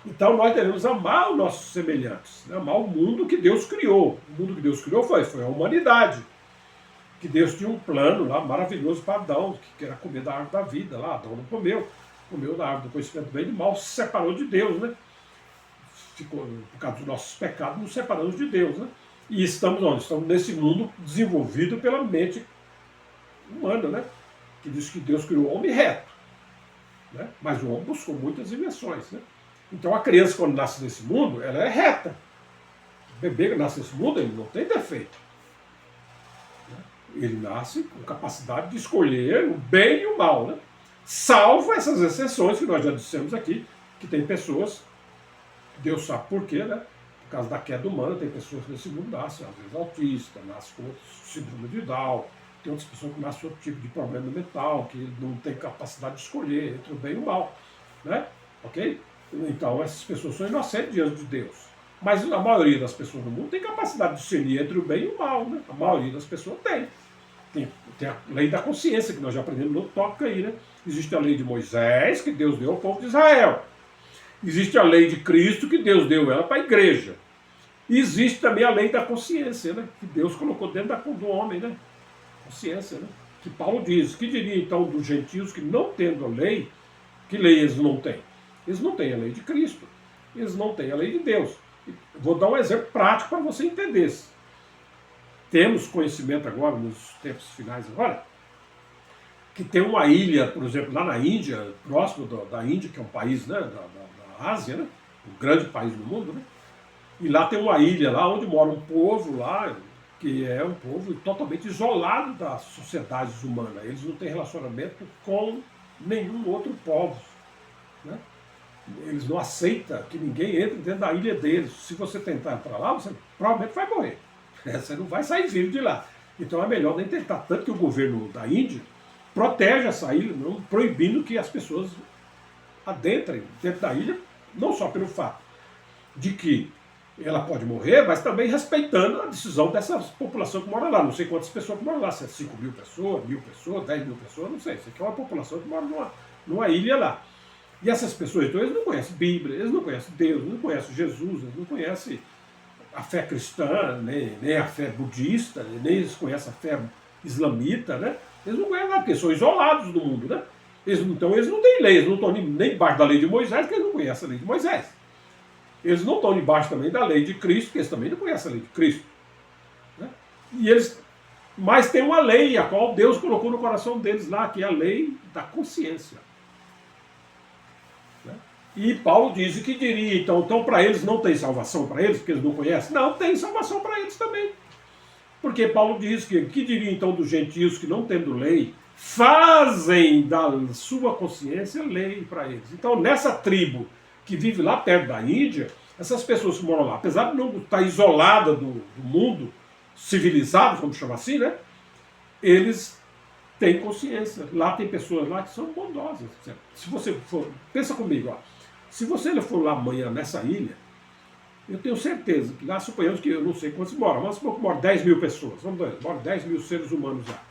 Então nós devemos amar os nossos semelhantes, né? Amar o mundo que Deus criou. O mundo que Deus criou foi a humanidade. Que Deus tinha um plano lá maravilhoso para Adão, que era comer da árvore da vida. Lá Adão não comeu da árvore do conhecimento do bem e do mal, se separou de Deus, né? Ficou, por causa dos nossos pecados, nos separamos de Deus, né? E estamos onde? Estamos nesse mundo desenvolvido pela mente humana, né? Que diz que Deus criou o homem reto, né? Mas o homem buscou muitas invenções, né? Então a criança, quando nasce nesse mundo, ela é reta. O bebê que nasce nesse mundo, ele não tem defeito. Ele nasce com capacidade de escolher o bem e o mal, né? Salvo essas exceções que nós já dissemos aqui, que tem pessoas, Deus sabe por quê, né? Por causa da queda humana, tem pessoas nesse mundo que nascem, às vezes autistas, nascem com outro síndrome de Down, tem outras pessoas que nascem com outro tipo de problema mental, que não tem capacidade de escolher entre o bem e o mal, né? Ok? Então essas pessoas são inocentes diante de Deus. Mas a maioria das pessoas no mundo tem capacidade de discernir entre o bem e o mal, né? A maioria das pessoas tem. Tem a lei da consciência, que nós já aprendemos no tópico aí, né? Existe a lei de Moisés, que Deus deu ao povo de Israel. Existe a lei de Cristo, que Deus deu ela para a igreja. E existe também a lei da consciência, né? Que Deus colocou dentro do homem, né? Consciência, né? Que Paulo diz. Que diria então dos gentios que não tendo a lei, que lei eles não têm? Eles não têm a lei de Cristo. Eles não têm a lei de Deus. Vou dar um exemplo prático para você entender. Temos conhecimento agora, nos tempos finais agora, que tem uma ilha, por exemplo, lá na Índia, próximo da Índia, que é um país, né, da Ásia, né, um grande país do mundo, né, e lá tem uma ilha lá onde mora um povo lá, que é um povo totalmente isolado das sociedades humanas. Eles não têm relacionamento com nenhum outro povo, né? Eles não aceitam que ninguém entre dentro da ilha deles. Se você tentar entrar lá, você provavelmente vai morrer. Você não vai sair vivo de lá. Então é melhor nem tentar. Tanto que o governo da Índia protege essa ilha, não proibindo que as pessoas adentrem dentro da ilha, não só pelo fato de que ela pode morrer, mas também respeitando a decisão dessa população que mora lá. Não sei quantas pessoas que moram lá, se é 5 mil pessoas, 1.000 pessoas, 10 mil pessoas, não sei. Isso aqui é uma população que mora numa ilha lá. E essas pessoas, então, eles não conhecem Bíblia, eles não conhecem Deus, não conhecem Jesus, eles não conhecem a fé cristã, nem a fé budista, nem eles conhecem a fé islamita, né? Eles não conhecem nada, porque são isolados do mundo, né? Então eles não têm lei, eles não estão nem debaixo da lei de Moisés, porque eles não conhecem a lei de Moisés. Eles não estão debaixo também da lei de Cristo, porque eles também não conhecem a lei de Cristo, né? Mas tem uma lei, a qual Deus colocou no coração deles lá, que é a lei da consciência. E Paulo diz que diria, então para eles não tem salvação para eles, porque eles não conhecem? Não, tem salvação para eles também. Porque Paulo diz que diria então dos gentios que não tendo lei, fazem da sua consciência lei para eles. Então nessa tribo que vive lá perto da Índia, essas pessoas que moram lá, apesar de não estar isolada do mundo civilizado, vamos chamar assim, né? Eles têm consciência. Lá tem pessoas lá que são bondosas. Se você for, pensa comigo, ó. Se você for lá amanhã nessa ilha, eu tenho certeza que lá, suponhamos que eu não sei quantos moram, mas supor que moram 10 mil pessoas, vamos ver, moram 10 mil seres humanos lá.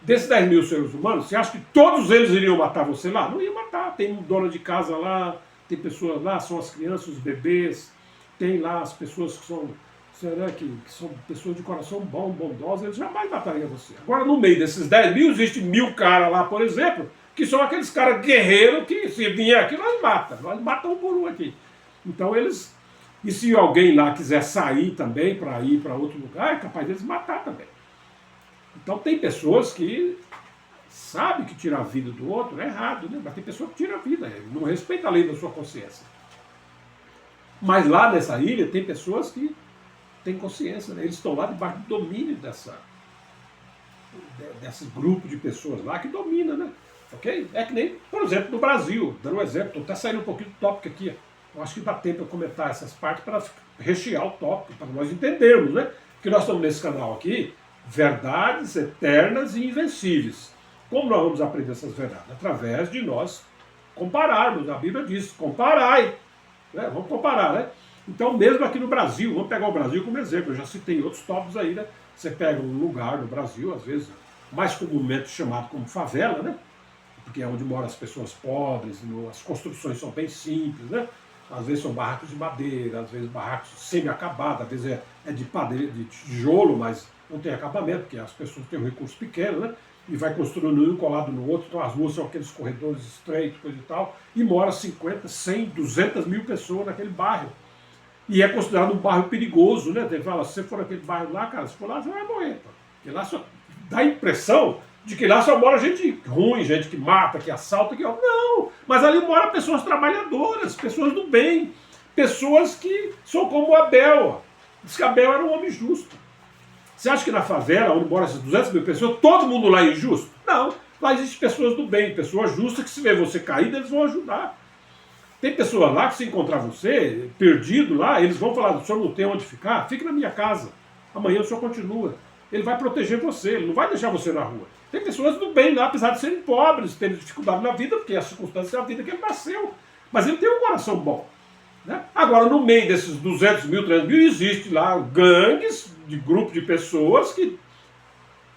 Desses 10 mil seres humanos, você acha que todos eles iriam matar você lá? Não ia matar. Tem dona de casa lá, tem pessoas lá, são as crianças, os bebês, tem lá as pessoas que são, será que são pessoas de coração bom, bondosas, eles jamais matariam você. Agora, no meio desses 10 mil, existe 1.000 caras lá, por exemplo, que são aqueles caras guerreiros que, se vier aqui, nós matam um por um aqui. Então eles, e se alguém lá quiser sair também para ir para outro lugar, é capaz deles matar também. Então tem pessoas que sabem que tirar a vida do outro é errado, né? Mas tem pessoa que tira a vida, não respeita a lei da sua consciência. Mas lá nessa ilha tem pessoas que têm consciência, né? Eles estão lá debaixo do domínio desse grupo de pessoas lá que domina, né? Ok? É que nem, por exemplo, no Brasil, dando um exemplo, estou até saindo um pouquinho do tópico aqui. Eu acho que dá tempo eu comentar essas partes para rechear o tópico, para nós entendermos, né? Que nós estamos nesse canal aqui, verdades eternas e invencíveis. Como nós vamos aprender essas verdades? Através de nós compararmos. A Bíblia diz, comparai. Né? Vamos comparar, né? Então, mesmo aqui no Brasil, vamos pegar o Brasil como exemplo, eu já citei outros tópicos aí, né? Você pega um lugar no Brasil, às vezes, mais comumente chamado como favela, né? Porque é onde moram as pessoas pobres, as construções são bem simples, né? Às vezes são barracos de madeira, às vezes barracos semi-acabados, às vezes é de padeira, de tijolo, mas não tem acabamento, porque as pessoas têm um recurso pequeno, né? E vai construindo um colado no outro, então as ruas são aqueles corredores estreitos, coisa e tal, e mora 50, 100, 200 mil pessoas naquele bairro. E é considerado um bairro perigoso, né? Ele fala, se você for naquele bairro lá, cara, se for lá, você vai morrer. Pô. Porque lá só dá a impressão de que lá só mora gente ruim, gente que mata, que assalta, que... Não! Mas ali mora pessoas trabalhadoras, pessoas do bem, pessoas que são como Abel. Diz que Abel era um homem justo. Você acha que na favela, onde moram essas 200 mil pessoas, todo mundo lá é injusto? Não. Lá existem pessoas do bem, pessoas justas que se vê você caído, eles vão ajudar. Tem pessoas lá que se encontrar você, perdido lá, eles vão falar, o senhor não tem onde ficar? Fique na minha casa. Amanhã o senhor continua. Ele vai proteger você, ele não vai deixar você na rua. Tem pessoas do bem lá, apesar de serem pobres, terem dificuldade na vida, porque a circunstância é a vida que ele nasceu. Mas ele tem um coração bom. Né? Agora, no meio desses 200 mil, 300 mil, existe lá gangues de grupo de pessoas que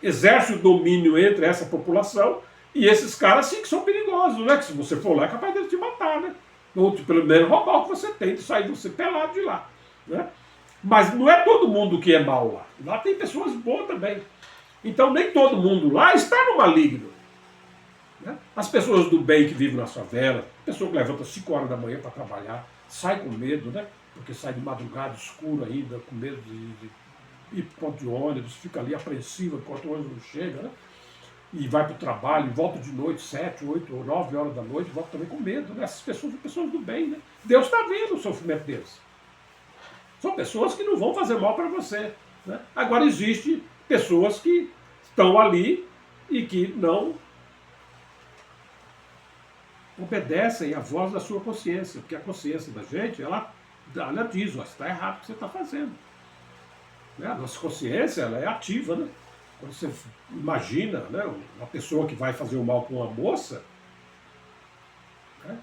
exerce o domínio entre essa população, e esses caras sim que são perigosos, né? Que se você for lá é capaz deles te matar, né? Ou pelo menos roubar o que você tem, sair você pelado de lá, né? Mas não é todo mundo que é mau lá. Lá tem pessoas boas também. Então nem todo mundo lá está no maligno. Né? As pessoas do bem que vivem na favela, a pessoa que levanta 5 horas da manhã para trabalhar, sai com medo, né? Porque sai de madrugada, escuro ainda, com medo de ir para o ponto de ônibus, fica ali apreensiva enquanto o ônibus não chega, né? E vai para o trabalho, e volta de noite, 7, 8 ou 9 horas da noite, volta também com medo, né? Essas pessoas são pessoas do bem, né? Deus está vendo o sofrimento deles. São pessoas que não vão fazer mal para você. Né? Agora, existem pessoas que estão ali e que não obedecem à voz da sua consciência, porque a consciência da gente, ela diz, está errado o que você está fazendo. Né? A nossa consciência, ela é ativa, né? Quando você imagina, né, uma pessoa que vai fazer o mal para uma moça, né?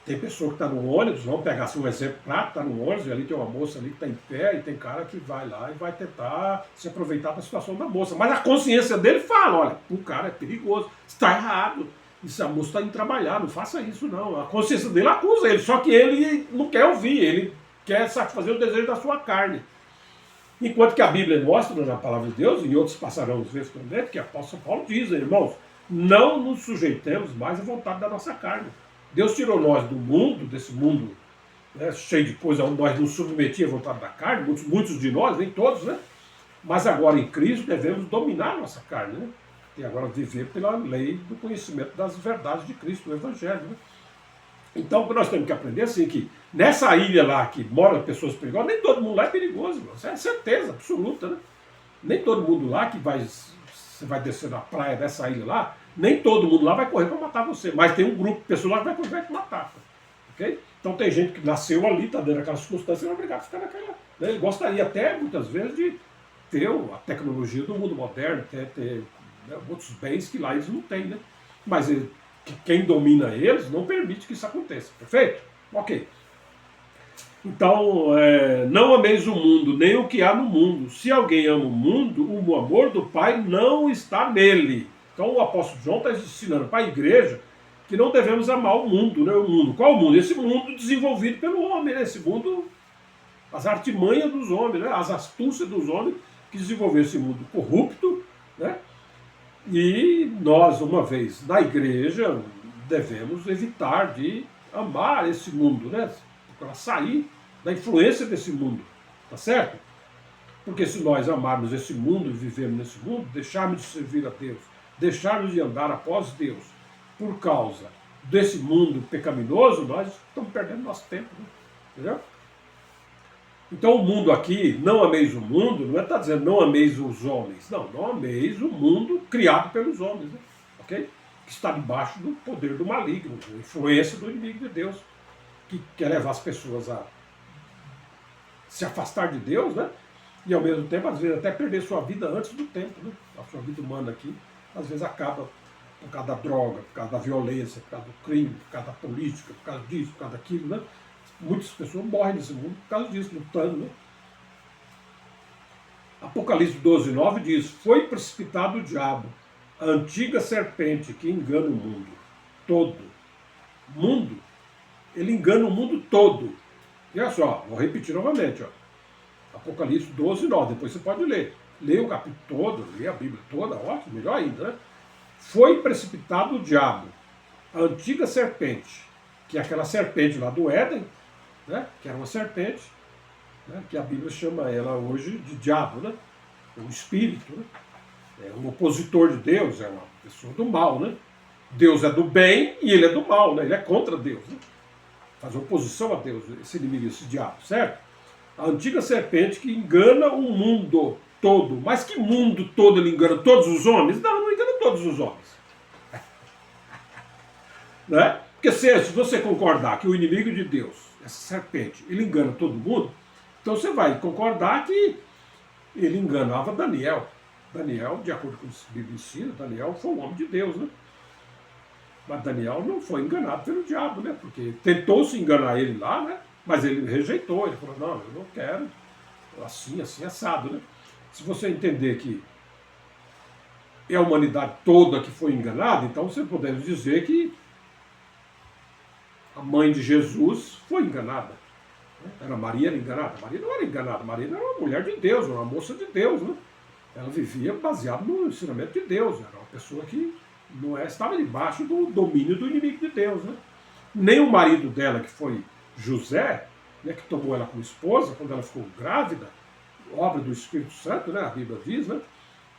Tem pessoa que está no ônibus, vamos pegar assim, um exemplo prático, está no ônibus, e ali tem uma moça ali que está em pé, e tem cara que vai lá e vai tentar se aproveitar da situação da moça. Mas a consciência dele fala, olha, o cara é perigoso, está errado, isso, a moça está indo trabalhar, não faça isso não. A consciência dele acusa ele, só que ele não quer ouvir, ele quer satisfazer o desejo da sua carne. Enquanto que a Bíblia mostra na palavra de Deus, e outros passarão os vezes também, que o apóstolo Paulo diz, irmãos, não nos sujeitemos mais à vontade da nossa carne. Deus tirou nós do mundo, desse mundo, né, cheio de coisa, onde nós nos submetíamos à vontade da carne, muitos de nós, nem todos, né? Mas agora em Cristo devemos dominar a nossa carne, né? E agora viver pela lei do conhecimento das verdades de Cristo, do Evangelho, né? Então, o que nós temos que aprender assim, que nessa ilha lá que moram pessoas perigosas, nem todo mundo lá é perigoso, irmão. Isso é certeza absoluta, né? Nem todo mundo lá que você vai descer na praia dessa ilha lá, nem todo mundo lá vai correr para matar você, mas tem um grupo de pessoas lá que vai correr para te matar. Okay? Então tem gente que nasceu ali, está dentro daquela circunstância, e é obrigado a ficar naquela. Né? Ele gostaria até, muitas vezes, de ter a tecnologia do mundo moderno, ter né, outros bens que lá eles não têm, né? Mas quem domina eles não permite que isso aconteça. Perfeito? Ok. Então, não ameis o mundo, nem o que há no mundo. Se alguém ama o mundo, o amor do Pai não está nele. Então o apóstolo João está ensinando para a igreja que não devemos amar o mundo, né? O mundo. Qual o mundo? Esse mundo desenvolvido pelo homem, né? Esse mundo, as artimanhas dos homens, né? As astúcias dos homens que desenvolveram esse mundo corrupto, né? E nós, uma vez na igreja, devemos evitar de amar esse mundo, né? Para sair da influência desse mundo, tá certo? Porque se nós amarmos esse mundo e vivermos nesse mundo, deixarmos de servir a Deus, deixarmos de andar após Deus, por causa desse mundo pecaminoso, nós estamos perdendo nosso tempo, né? Entendeu? Então o mundo aqui, não ameis o mundo, não está dizendo não ameis os homens, não ameis o mundo criado pelos homens, né? Ok? Que está debaixo do poder do maligno, da influência do inimigo de Deus, que quer levar as pessoas a se afastar de Deus, né? E ao mesmo tempo, às vezes, até perder sua vida antes do tempo, né? A sua vida humana aqui, às vezes acaba por causa da droga, por causa da violência, por causa do crime, por causa da política, por causa disso, por causa daquilo, né? Muitas pessoas morrem nesse mundo por causa disso, lutando, né? Apocalipse 12:9 diz, foi precipitado o diabo, a antiga serpente que engana o mundo todo. Mundo, ele engana o mundo todo. E olha só, vou repetir novamente, ó. Apocalipse 12:9, depois você pode ler. Leia o capítulo todo, leia a Bíblia toda, ótimo, melhor ainda, né? Foi precipitado o diabo, a antiga serpente, que é aquela serpente lá do Éden, né? Que era uma serpente, né? Que a Bíblia chama ela hoje de diabo, né? O espírito, né? É um opositor de Deus, é uma pessoa do mal, né? Deus é do bem e ele é do mal, né? Ele é contra Deus, né? Faz oposição a Deus, esse inimigo, esse diabo, certo? A antiga serpente que engana o mundo todo. Mas que mundo todo ele engana? Todos os homens? Não, não engana todos os homens. Né? Porque se você concordar que o inimigo de Deus, essa serpente, ele engana todo mundo, então você vai concordar que ele enganava Daniel. Daniel, de acordo com o Bíblia ensina, Daniel foi um homem de Deus, né? Mas Daniel não foi enganado pelo diabo, né? Porque tentou-se enganar ele lá, né? Mas ele rejeitou, ele falou, não, eu não quero, assim, assado, né? Se você entender que é a humanidade toda que foi enganada, então você podemos dizer que a mãe de Jesus foi enganada. Era Maria, era enganada? Maria não era enganada, Maria era uma mulher de Deus, uma moça de Deus, né? Ela vivia baseado no ensinamento de Deus, era uma pessoa que não estava debaixo do domínio do inimigo de Deus, né? Nem o marido dela, que foi José, né, que tomou ela como esposa, quando ela ficou grávida, obra do Espírito Santo, né, a Bíblia diz, né?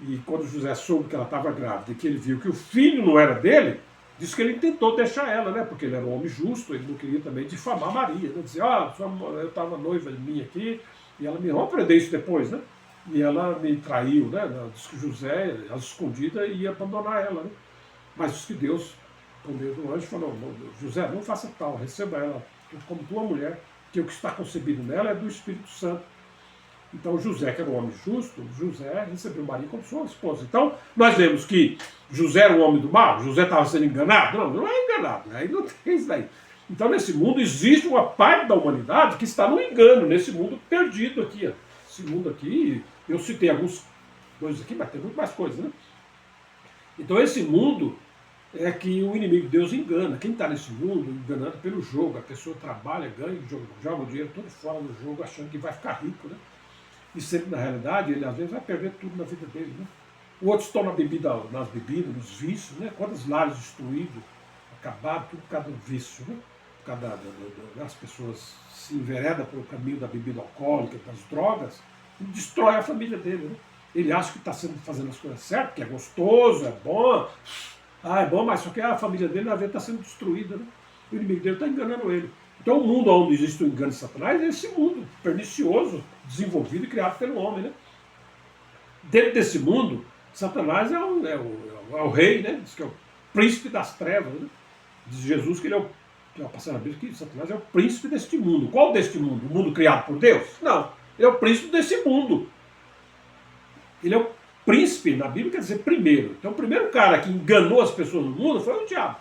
E quando José soube que ela estava grávida e que ele viu que o filho não era dele, disse que ele tentou deixar ela, né? Porque ele era um homem justo, ele não queria também difamar Maria, né? Dizer, eu estava noiva minha aqui, e ela me... Vamos aprender isso depois, né? E ela me traiu, né? Diz que José, às escondidas, ia abandonar ela, né? Mas diz que Deus, por meio do anjo, falou, José, não faça tal, receba ela como tua mulher, que o que está concebido nela é do Espírito Santo. Então José, que era um homem justo, José recebeu Maria como sua esposa. Então nós vemos que José era um homem do mal, José estava sendo enganado. Não, não é enganado, aí não tem isso daí. Então nesse mundo existe uma parte da humanidade que está no engano, nesse mundo perdido aqui. Ó. Esse mundo aqui, eu citei alguns coisas aqui, mas tem muito mais coisas, né? Então esse mundo é que o inimigo de Deus engana. Quem está nesse mundo enganado pelo jogo, a pessoa trabalha, ganha, joga o dinheiro todo fora do jogo, achando que vai ficar rico, né? E sempre, na realidade, ele às vezes vai perder tudo na vida dele. Né? Outros estão nas bebidas, nos vícios, né? Quantos lares destruídos, acabados, tudo por causa do vício. Né? Por causa das pessoas se enveredam pelo caminho da bebida alcoólica, das drogas, e destrói a família dele. Né? Ele acha que está fazendo as coisas certas, que é gostoso, é bom. É bom, mas só que a família dele, na verdade, está sendo destruída. Né? O inimigo dele está enganando ele. Então o mundo onde existe o engano de Satanás é esse mundo pernicioso, desenvolvido e criado pelo homem. Né? Dentro desse mundo, Satanás é o rei, né? Diz que é o príncipe das trevas. Né? Diz Jesus que ele é o. Já passaram a Bíblia que Satanás é o príncipe deste mundo. Qual deste mundo? O mundo criado por Deus? Não. Ele é o príncipe desse mundo. Ele é o príncipe, na Bíblia quer dizer primeiro. Então o primeiro cara que enganou as pessoas no mundo foi o diabo.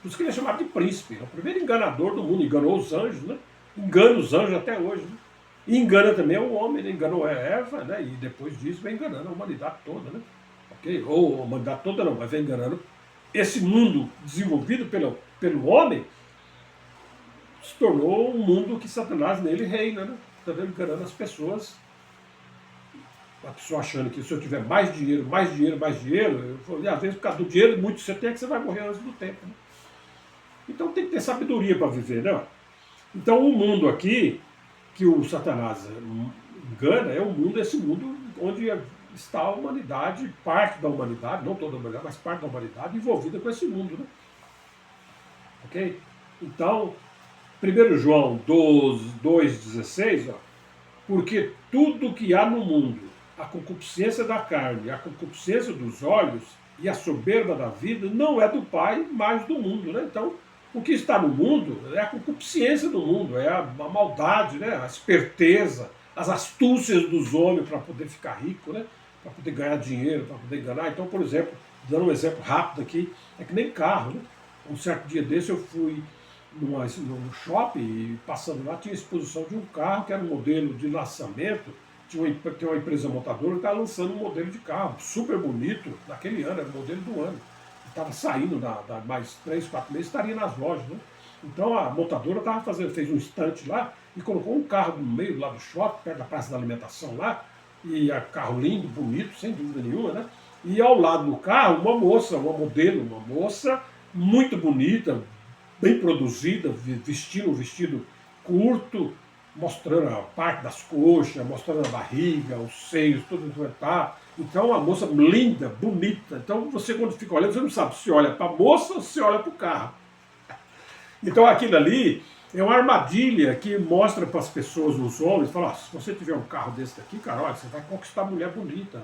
Por isso que ele é chamado de príncipe. É o primeiro enganador do mundo. Enganou os anjos, né? Engana os anjos até hoje. Né? E engana também o homem, né? Enganou a Eva, né? E depois disso vem enganando a humanidade toda, né? Okay? Ou a humanidade toda não, mas vem enganando. Esse mundo desenvolvido pelo homem se tornou um mundo que Satanás nele reina, né? Está enganando as pessoas. A pessoa achando que se eu tiver mais dinheiro, e às vezes por causa do dinheiro muito você tem, que você vai morrer antes do tempo. Né? Então tem que ter sabedoria para viver, né? Então o mundo aqui, que o Satanás engana, é o mundo, esse mundo onde está a humanidade, parte da humanidade, não toda a humanidade, mas parte da humanidade envolvida com esse mundo, né? Ok? Então, 1 João 2,16, ó, porque tudo que há no mundo, a concupiscência da carne, a concupiscência dos olhos e a soberba da vida, não é do Pai, mas do mundo, né? Então, o que está no mundo é a concupiscência do mundo, é a maldade, né? A esperteza, as astúcias dos homens para poder ficar rico, né? Para poder ganhar dinheiro, para poder enganar. Então, por exemplo, dando um exemplo rápido aqui, é que nem carro, né? Um certo dia desse eu fui no shopping e passando lá tinha exposição de um carro que era um modelo de lançamento, tem uma empresa montadora que estava lançando um modelo de carro super bonito, naquele ano, era o modelo do ano. Estava saindo mais 3, 4 meses, estaria nas lojas. Né? Então a montadora fez um estante lá e colocou um carro no meio lá do shopping, perto da praça da alimentação lá, e carro lindo, bonito, sem dúvida nenhuma, né? E ao lado do carro, uma moça muito bonita, bem produzida, vestindo um vestido curto, mostrando a parte das coxas, mostrando a barriga, os seios, tudo tá. Então, uma moça linda, bonita. Então, você quando fica olhando, você não sabe se olha para a moça ou se olha para o carro. Então, aquilo ali é uma armadilha que mostra para as pessoas, os homens, fala, se você tiver um carro desse daqui, cara, olha, você vai conquistar a mulher bonita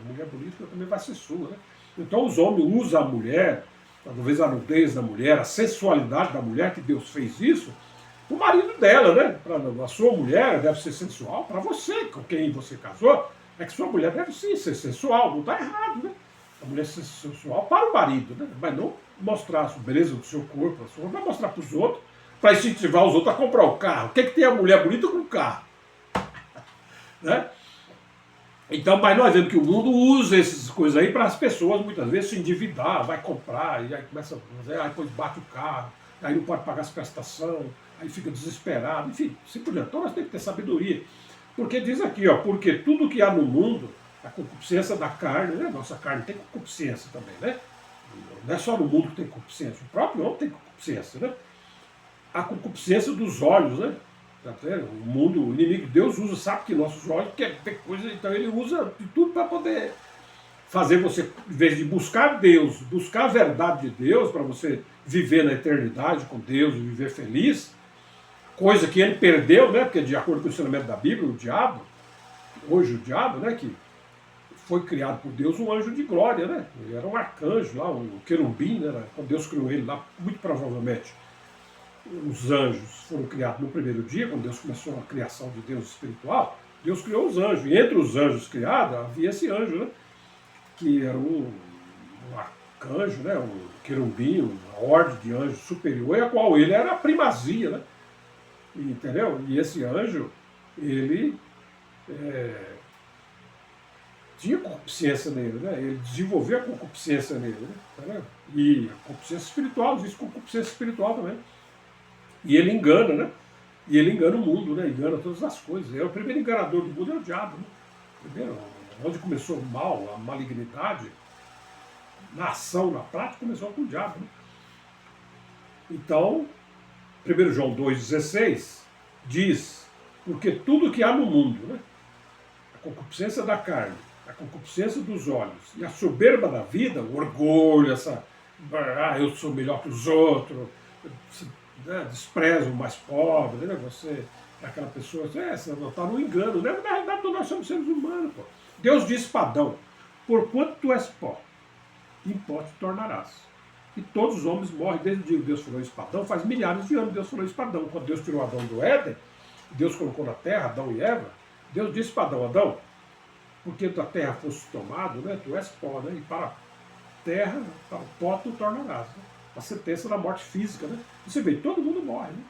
também vai ser sua. Né? Então, os homens usam a mulher, talvez a nudez da mulher, a sensualidade da mulher, que Deus fez isso, o marido dela, né? A sua mulher deve ser sensual para você, com quem você casou, é que sua mulher deve sim ser sensual, não está errado, né? A mulher ser sensual para o marido, né? Mas não mostrar a beleza do seu corpo, vai mostrar para os outros, para incentivar os outros a comprar o carro. O que tem a mulher bonita com o carro? Né? Então, mas nós vemos que o mundo usa essas coisas aí para as pessoas muitas vezes se endividar, vai comprar, e aí começa a fazer, aí depois bate o carro, aí não pode pagar as prestações, aí fica desesperado, enfim, assim por diante. Então nós temos que ter sabedoria. Porque diz aqui, ó, porque tudo que há no mundo, a concupiscência da carne, né? Nossa carne tem concupiscência também, né? Não é só no mundo que tem concupiscência, o próprio homem tem concupiscência, né? A concupiscência dos olhos, né? Tá vendo? O mundo, o inimigo de Deus usa, sabe que nossos olhos querem ver coisas, então ele usa de tudo para poder fazer você, em vez de buscar Deus, buscar a verdade de Deus, para você viver na eternidade com Deus e viver feliz, coisa que ele perdeu, né? Porque de acordo com o ensinamento da Bíblia, o diabo, hoje o diabo, né? Que foi criado por Deus um anjo de glória, né? Ele era um arcanjo lá, um querubim, né? Quando Deus criou ele lá, muito provavelmente os anjos foram criados no primeiro dia, quando Deus começou a criação de Deus espiritual, Deus criou os anjos. E entre os anjos criados havia esse anjo, né? Que era um arcanjo, né? Um querubim, uma ordem de anjos superior, e a qual ele era a primazia, né? Entendeu? E esse anjo, ele tinha concupiscência nele, né? Ele desenvolveu a concupiscência nele, né? Entendeu? E a concupiscência espiritual, existe concupiscência espiritual também. E ele engana, né? E ele engana o mundo, né? Engana todas as coisas. O primeiro enganador do mundo é o diabo, né? Primeiro, onde começou o mal, a malignidade, na ação, na prática, começou com o diabo, né? Então, 1 João 2,16 diz, porque tudo que há no mundo, né? A concupiscência da carne, a concupiscência dos olhos e a soberba da vida, o orgulho, eu sou melhor que os outros, né, despreza o mais pobre, né, você é aquela pessoa, você não está no engano, né? Na realidade nós somos seres humanos, pô. Deus disse para Adão, porquanto tu és pó, em pó te tornarás. E todos os homens morrem desde o dia que Deus falou isso para Adão, faz milhares de anos que Deus falou isso para Adão. Quando Deus tirou Adão do Éden, Deus colocou na terra, Adão e Eva, Deus disse para Adão, Adão, porque da terra fosse tomado, né, tu és pó, né, e para a terra, para o pó tu tornarás. Né? A sentença da morte física, né? Você vê, todo mundo morre, né?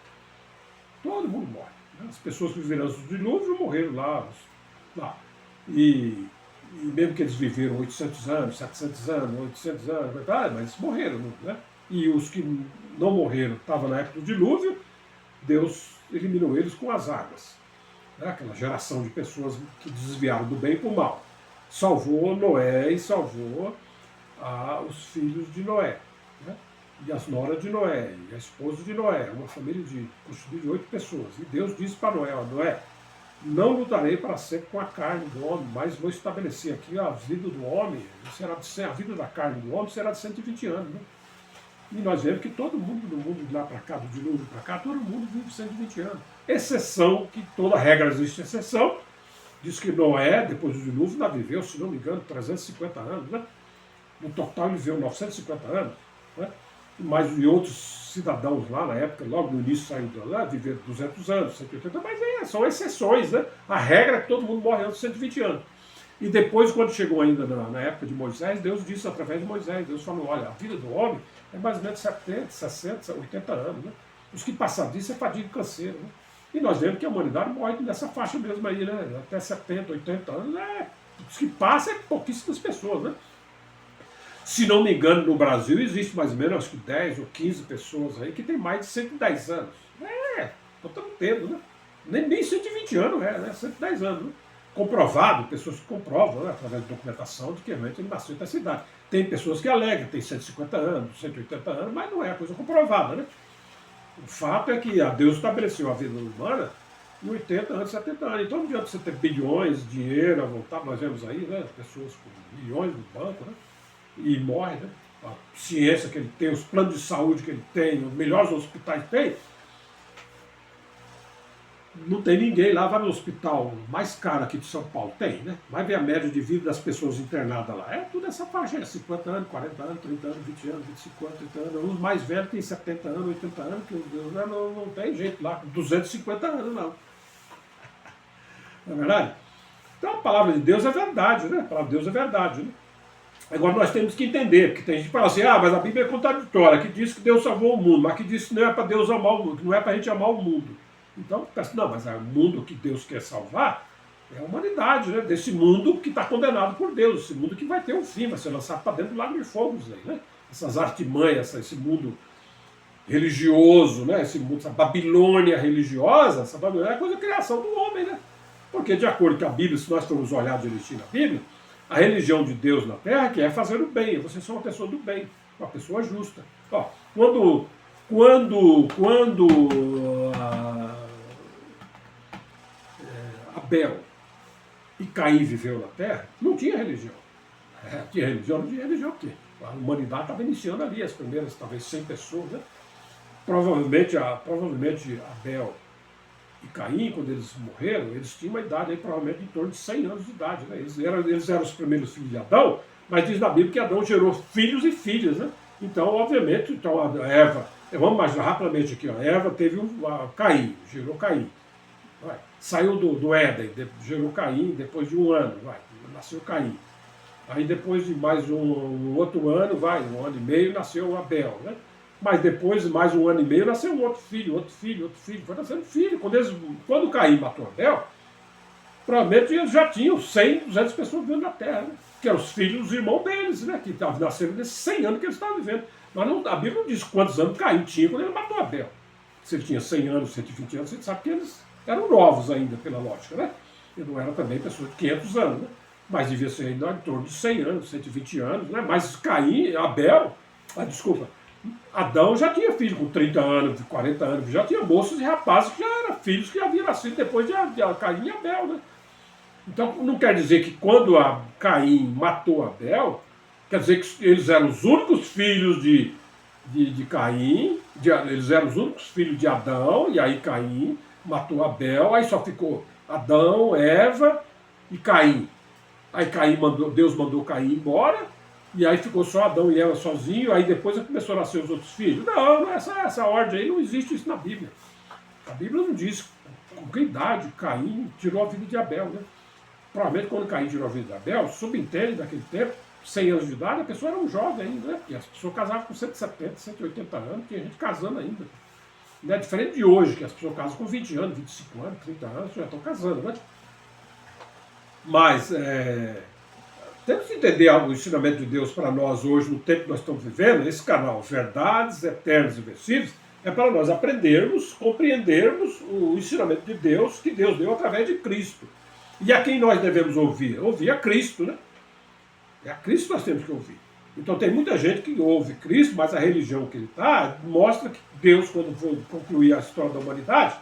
Todo mundo morre. Né? As pessoas que viveram antes do dilúvio morreram lá. E mesmo que eles viveram 800 anos, 700 anos, 800 anos, mas eles morreram, né? E os que não morreram, estavam na época do dilúvio, Deus eliminou eles com as águas. Né? Aquela geração de pessoas que desviaram do bem para o mal. Salvou Noé e salvou os filhos de Noé. Né? E as noras de Noé, e a esposa de Noé, uma família constituída de 8 pessoas. E Deus disse para Noé, Noé, não lutarei para sempre com a carne do homem, mas vou estabelecer aqui a vida do homem, a vida da carne do homem será de 120 anos. Né? E nós vemos que todo mundo do mundo de lá para cá, do dilúvio para cá, todo mundo vive 120 anos. Exceção, que toda regra existe exceção, diz que Noé, depois do dilúvio, ainda viveu, se não me engano, 350 anos. Né? No total ele viveu 950 anos. Né? Mas e outros cidadãos lá na época, logo no início saindo de lá, viveram 200 anos, 180, mas são exceções, né? A regra é que todo mundo morre antes de 120 anos. E depois, quando chegou ainda na época de Moisés, Deus disse através de Moisés, Deus falou, olha, a vida do homem é mais ou menos 70, 60, 80 anos, né? Os que passaram disso é fadiga e canseiro, né? E nós vemos que a humanidade morre nessa faixa mesmo aí, né? Até 70, 80 anos, os que passam é pouquíssimas pessoas, né? Se não me engano, no Brasil existe mais ou menos, acho que 10 ou 15 pessoas aí que tem mais de 110 anos. Estamos tendo, né? Nem 120 anos, né? 110 anos, né? Comprovado, pessoas que comprovam, né, através de documentação, de que realmente ele nasceu nessa idade. Tem pessoas que alegam, tem 150 anos, 180 anos, mas não é coisa comprovada, né? O fato é que Deus estabeleceu a vida humana em 80 anos, 70 anos. Então não adianta você ter bilhões de dinheiro a voltar, nós vemos aí, né? Pessoas com milhões no banco, né? E morre, né? A ciência que ele tem, os planos de saúde que ele tem, os melhores hospitais que tem. Não tem ninguém lá, vai no hospital mais caro aqui de São Paulo, tem, né? Vai ver a média de vida das pessoas internadas lá. É tudo essa faixa, 50 anos, 40 anos, 30 anos, 20 anos, 25 anos, 30 anos. Os mais velhos têm 70 anos, 80 anos, que não tem jeito lá, 250 anos não. Não é verdade? Então a palavra de Deus é verdade, né? A palavra de Deus é verdade, né? Agora nós temos que entender, porque tem gente que fala assim, mas a Bíblia é contraditória, que diz que Deus salvou o mundo, mas que diz que não é para Deus amar o mundo, que não é para a gente amar o mundo. Então, não, mas o mundo que Deus quer salvar É a humanidade, né? Desse mundo que está condenado por Deus, esse mundo que vai ter um fim, vai ser lançado para dentro do lago de fogo, isso aí, né? Essas artimanhas, esse mundo religioso, né? Esse mundo, essa Babilônia religiosa, essa Babilônia é coisa da criação do homem, né? Porque, de acordo com a Bíblia, se nós formos olhar direitinho na Bíblia, a religião de Deus na Terra que é fazer o bem, é você ser uma pessoa do bem, uma pessoa justa. Ó, quando Abel e Caim viveu na Terra, não tinha religião. Tinha religião, não tinha religião o quê? A humanidade estava iniciando ali, as primeiras, talvez 100 pessoas, né? Provavelmente Abel e Caim, quando eles morreram, eles tinham uma idade aí, provavelmente em torno de 100 anos de idade. Né? Eles eram os primeiros filhos de Adão, mas diz na Bíblia que Adão gerou filhos e filhas. Né? Então, obviamente, então a Eva, vamos imaginar rapidamente aqui, ó, Eva teve Caim, gerou Caim. Vai. Saiu do Éden, gerou Caim, depois de um ano, nasceu Caim. Aí depois de mais um outro ano, um ano e meio, nasceu Abel. Né? Mas depois de mais um ano e meio, nasceu um outro filho. Foi nascendo filho. Quando Caim matou Abel, provavelmente eles já tinham 100, 200 pessoas vivendo na Terra. Né? Que eram os filhos dos irmãos deles, né? Que nasceram nesses 100 anos que eles estavam vivendo. Mas a Bíblia não diz quantos anos Caim tinha quando ele matou Abel. Se ele tinha 100 anos, 120 anos, você sabe que eles eram novos ainda, pela lógica. Né? E não eram também pessoas de 500 anos. Né? Mas devia ser ainda em torno de 100 anos, 120 anos. Né? Mas Caim, Adão já tinha filho com 30 anos, 40 anos, já tinha moços e rapazes que já eram filhos que haviam nascido depois de Caim e Abel. Né? Então não quer dizer que quando Caim matou Abel, quer dizer que eles eram os únicos filhos de Caim, eles eram os únicos filhos de Adão, e aí Caim matou Abel, aí só ficou Adão, Eva e Caim. Aí Deus mandou Caim embora, e aí ficou só Adão e Eva sozinhos, aí depois começou a nascer os outros filhos. Não, essa ordem aí não existe isso na Bíblia. A Bíblia não diz com que idade Caim tirou a vida de Abel. Né? Provavelmente quando Caim tirou a vida de Abel, subentende naquele tempo, 100 anos de idade, a pessoa era um jovem ainda, né? Porque as pessoas casavam com 170, 180 anos, tinha gente casando ainda. Não é diferente de hoje, que as pessoas casam com 20 anos, 25 anos, 30 anos, já estão casando, né? Mas temos que entender o ensinamento de Deus para nós hoje, no tempo que nós estamos vivendo. Esse canal, Verdades Eternas e Invencíveis, é para nós aprendermos, compreendermos o ensinamento de Deus que Deus deu através de Cristo. E a quem nós devemos ouvir? Ouvir a Cristo, né? É a Cristo que nós temos que ouvir. Então tem muita gente que ouve Cristo, mas a religião que ele está mostra que Deus, quando for concluir a história da humanidade,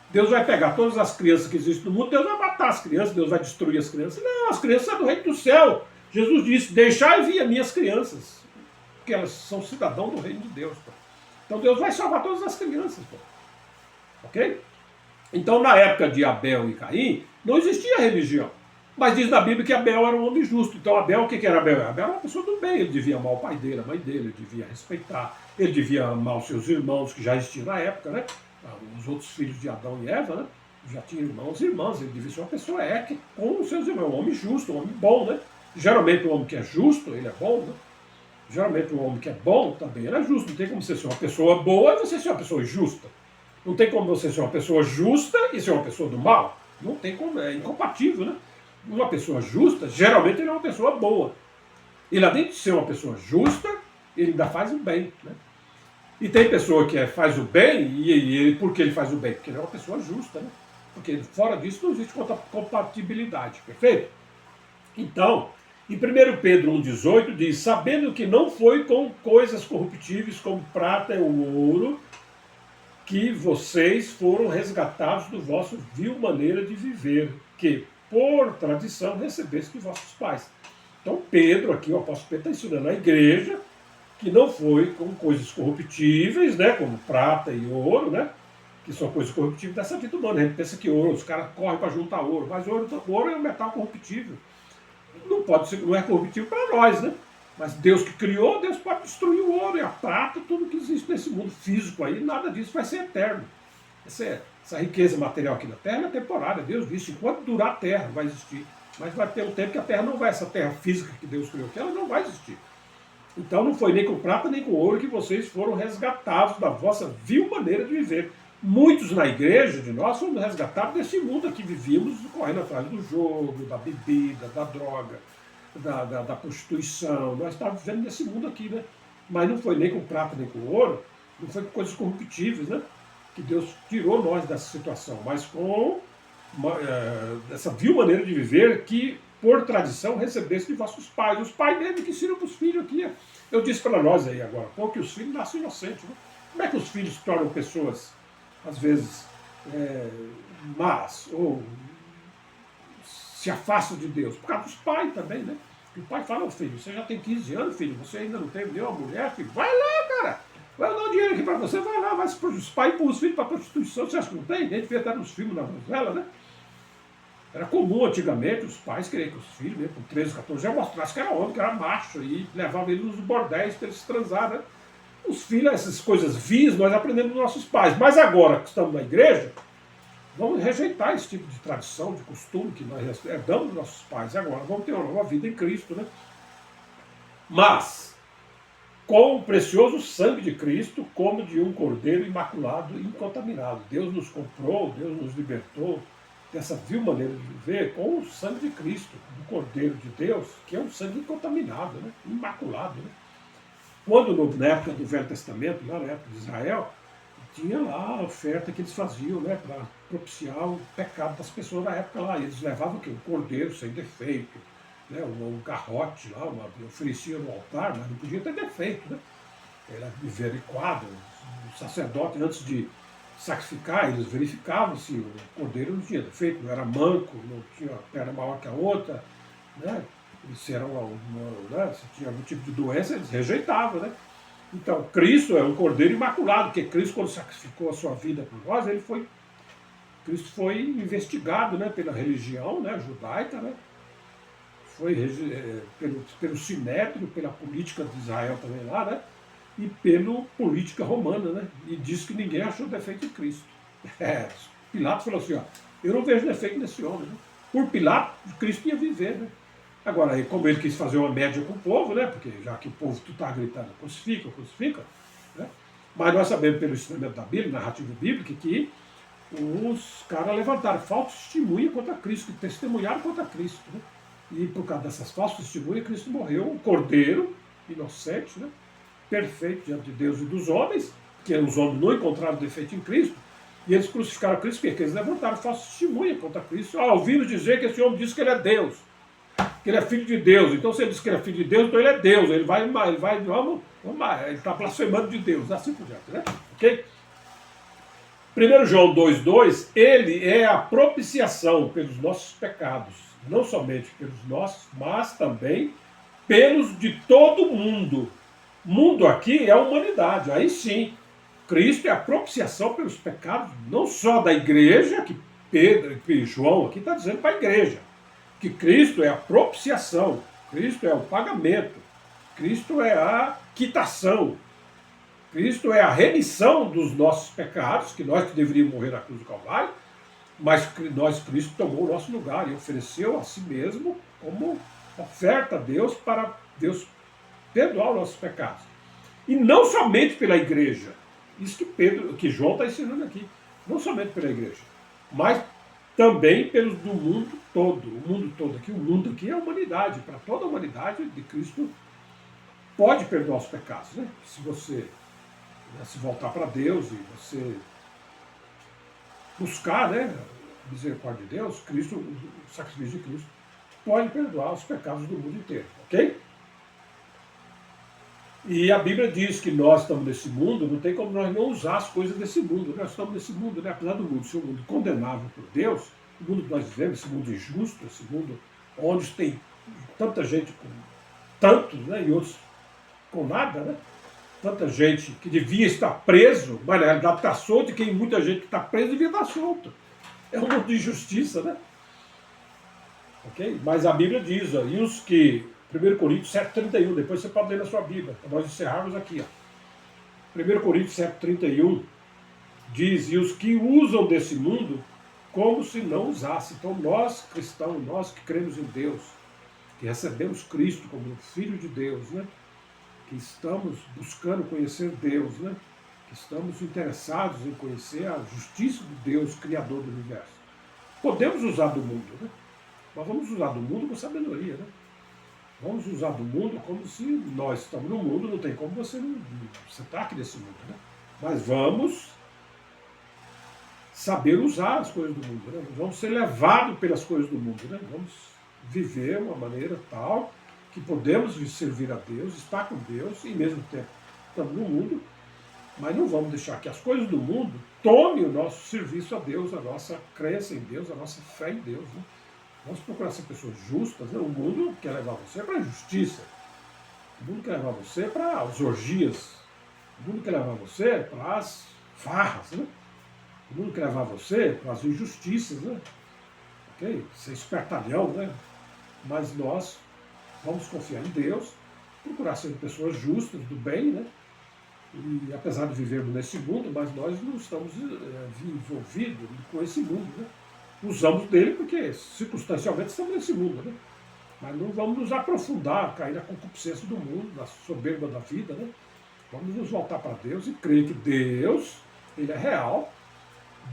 Deus vai pegar todas as crianças que existem no mundo, Deus vai matar as crianças, Deus vai destruir as crianças. Não, as crianças são do reino do céu. Jesus disse, deixai vir as minhas crianças, porque elas são cidadãos do reino de Deus. Pô. Então Deus vai salvar todas as crianças. Pô. Ok? Então na época de Abel e Caim, não existia religião. Mas diz na Bíblia que Abel era um homem justo. Então Abel, o que era Abel? Abel era uma pessoa do bem, ele devia amar o pai dele, a mãe dele, ele devia respeitar, ele devia amar os seus irmãos, que já existiam na época, né? Os outros filhos de Adão e Eva, né? Já tinham irmãos e irmãs, ele devia ser uma pessoa ética com os seus irmãos, um homem justo, um homem bom, né? Geralmente o homem que é justo, ele é bom, né? Geralmente o homem que é bom também ele é justo. Não tem como você ser uma pessoa boa e você ser uma pessoa justa. Não tem como você ser uma pessoa justa e ser uma pessoa do mal. Não tem como, é incompatível, né? Uma pessoa justa, geralmente ele é uma pessoa boa. Ele, além de ser uma pessoa justa, ele ainda faz o bem, né? E tem pessoa que faz o bem, e por que ele faz o bem? Porque ele é uma pessoa justa, né? Porque fora disso não existe compatibilidade, perfeito? Então, em 1 Pedro 1,18 diz, sabendo que não foi com coisas corruptíveis como prata ou ouro, que vocês foram resgatados do vosso vil maneira de viver, que por tradição recebeste de vossos pais. Então Pedro, aqui o apóstolo Pedro está ensinando a igreja que não foi com coisas corruptíveis, né, como prata e ouro, né, que são coisas corruptíveis dessa vida humana. A gente pensa que ouro, os caras correm para juntar ouro, mas ouro é um metal corruptível. Não pode ser, não é corruptível para nós, né? Mas Deus que criou, Deus pode destruir o ouro e a prata, tudo que existe nesse mundo físico aí, nada disso vai ser eterno. Essa riqueza material aqui na Terra é temporária. Deus disse, enquanto durar a Terra vai existir. Mas vai ter um tempo que a Terra não vai, essa Terra física que Deus criou aqui, ela não vai existir. Então não foi nem com prata nem com ouro que vocês foram resgatados da vossa vil maneira de viver. Muitos na igreja de nós fomos resgatados desse mundo que vivíamos correndo atrás do jogo, da bebida, da droga, da prostituição. Nós estávamos vivendo nesse mundo aqui, né? Mas não foi nem com prata nem com ouro, não foi com coisas corruptíveis, né? Que Deus tirou nós dessa situação, mas com essa vil maneira de viver que, por tradição, recebesse de vossos pais. Os pais mesmo que ensinam para os filhos aqui. Eu disse para nós aí agora, que os filhos nascem inocentes, né? Como é que os filhos se tornam pessoas, às vezes, más, ou se afastam de Deus? Por causa dos pais também, né? E o pai fala, ô filho, você já tem 15 anos, filho, você ainda não teve nenhuma mulher, filho, vai lá, cara, vai dar um dinheiro aqui para você, vai lá, vai se os pais empurram os filhos para prostituição, você acha que não tem? A gente vê até nos filmes, na novela, né? Era comum antigamente os pais quererem que os filhos, né, com 13, 14 anos, mostrassem que era homem, que era macho, e levavam eles nos bordéis para eles transarem, né? Os filhos, essas coisas vis, nós aprendemos dos nossos pais. Mas agora que estamos na igreja, vamos rejeitar esse tipo de tradição, de costume que nós herdamos dos nossos pais. Agora vamos ter uma nova vida em Cristo, né? Mas, com o precioso sangue de Cristo, como de um cordeiro imaculado e incontaminado. Deus nos comprou, Deus nos libertou dessa vil maneira de viver com o sangue de Cristo, do Cordeiro de Deus, que é um sangue incontaminado, né? Imaculado, né? Quando, na época do Velho Testamento, lá na época de Israel, tinha lá a oferta que eles faziam, né, para propiciar o pecado das pessoas na época lá. E eles levavam o quê? Um cordeiro sem defeito, né, um garrote lá, ofereciam no altar, mas não podia ter defeito, né? Era averiguado. O sacerdote, antes de sacrificar, eles verificavam se o cordeiro não tinha defeito, não era manco, não tinha uma perna maior que a outra, né? Se, né, se tinha algum tipo de doença, eles rejeitavam, né? Então, Cristo é um cordeiro imaculado, porque Cristo, quando sacrificou a sua vida por nós, Cristo foi investigado, né, pela religião, né, judaica, né? Foi pelo sinédrio, pela política de Israel também lá, né? E pela política romana, né? E diz que ninguém achou defeito em Cristo. Pilatos falou assim, ó, eu não vejo defeito nesse homem, né? Por Pilatos, Cristo ia viver, né? Agora, como ele quis fazer uma média com o povo, né? Porque já que o povo tu está gritando, crucifica, crucifica, né? Mas nós sabemos pelo ensinamento da Bíblia, narrativa bíblica, que os caras levantaram falso testemunha contra Cristo, que testemunharam contra Cristo, né? E por causa dessas falsas testemunhas, Cristo morreu, um cordeiro inocente, né? Perfeito diante de Deus e dos homens, porque os homens não encontraram defeito em Cristo, e eles crucificaram Cristo porque eles levantaram falsas testemunha contra Cristo. Ouviram dizer que esse homem disse que ele é Deus, que ele é filho de Deus. Então, se ele diz que ele é filho de Deus, então ele é Deus. Ele está blasfemando de Deus, assim por diante, né? Ok? 1 João 2,2, ele é a propiciação pelos nossos pecados, não somente pelos nossos, mas também pelos de todo mundo. Mundo aqui é a humanidade, aí sim, Cristo é a propiciação pelos pecados, não só da igreja, que Pedro e João aqui está dizendo para a igreja, que Cristo é a propiciação, Cristo é o pagamento, Cristo é a quitação, Cristo é a remissão dos nossos pecados, que nós que deveríamos morrer na cruz do Calvário, mas Cristo tomou o nosso lugar e ofereceu a si mesmo como oferta a Deus para Deus perdoar os nossos pecados. E não somente pela igreja, isso que João está ensinando aqui, não somente pela igreja, mas também pelos do mundo todo. O mundo aqui é a humanidade, para toda a humanidade de Cristo pode perdoar os pecados, né? Se você se voltar para Deus e você buscar, né, a misericórdia de Deus, Cristo, o sacrifício de Cristo, pode perdoar os pecados do mundo inteiro, ok? E a Bíblia diz que nós estamos nesse mundo, não tem como nós não usar as coisas desse mundo. Nós estamos nesse mundo, né? Apesar do mundo ser um mundo condenável por Deus, o mundo que nós vivemos, esse mundo injusto, esse mundo onde tem tanta gente com tantos, né, e outros com nada, né? Tanta gente que devia estar preso, mas na realidade está solto, e quem muita gente que está preso devia estar solto. É um mundo de injustiça, né? Ok? Mas a Bíblia diz, ó, e os que 1 Coríntios 7,31, depois você pode ler na sua Bíblia, para nós encerrarmos aqui. Ó. 1 Coríntios 7,31 diz, e os que usam desse mundo como se não usasse. Então nós, cristãos, nós que cremos em Deus, que recebemos Cristo como Filho de Deus, né? Que estamos buscando conhecer Deus, né? que estamos interessados em conhecer a justiça do Deus, Criador do universo. Podemos usar do mundo, né? Mas vamos usar do mundo com sabedoria, né? Vamos usar do mundo como se nós estamos no mundo, não tem como você não. Você está aqui nesse mundo, né? Mas vamos saber usar as coisas do mundo, né? Vamos ser levados pelas coisas do mundo, né? Vamos viver uma maneira tal que podemos servir a Deus, estar com Deus e, ao mesmo tempo, estamos no mundo, mas não vamos deixar que as coisas do mundo tomem o nosso serviço a Deus, a nossa crença em Deus, a nossa fé em Deus, né? Vamos procurar ser pessoas justas, né? O mundo quer levar você para a injustiça, o mundo quer levar você para as orgias, o mundo quer levar você para as farras, né? O mundo quer levar você para as injustiças, né? Ok? Ser espertalhão, né? Mas nós vamos confiar em Deus, procurar ser pessoas justas, do bem, né? E apesar de vivermos nesse mundo, mas nós não estamos envolvidos com esse mundo, né? Usamos dele porque circunstancialmente estamos nesse mundo, né? Mas não vamos nos aprofundar, cair na concupiscência do mundo, na soberba da vida, né? Vamos nos voltar para Deus e crer que Deus, Ele é real,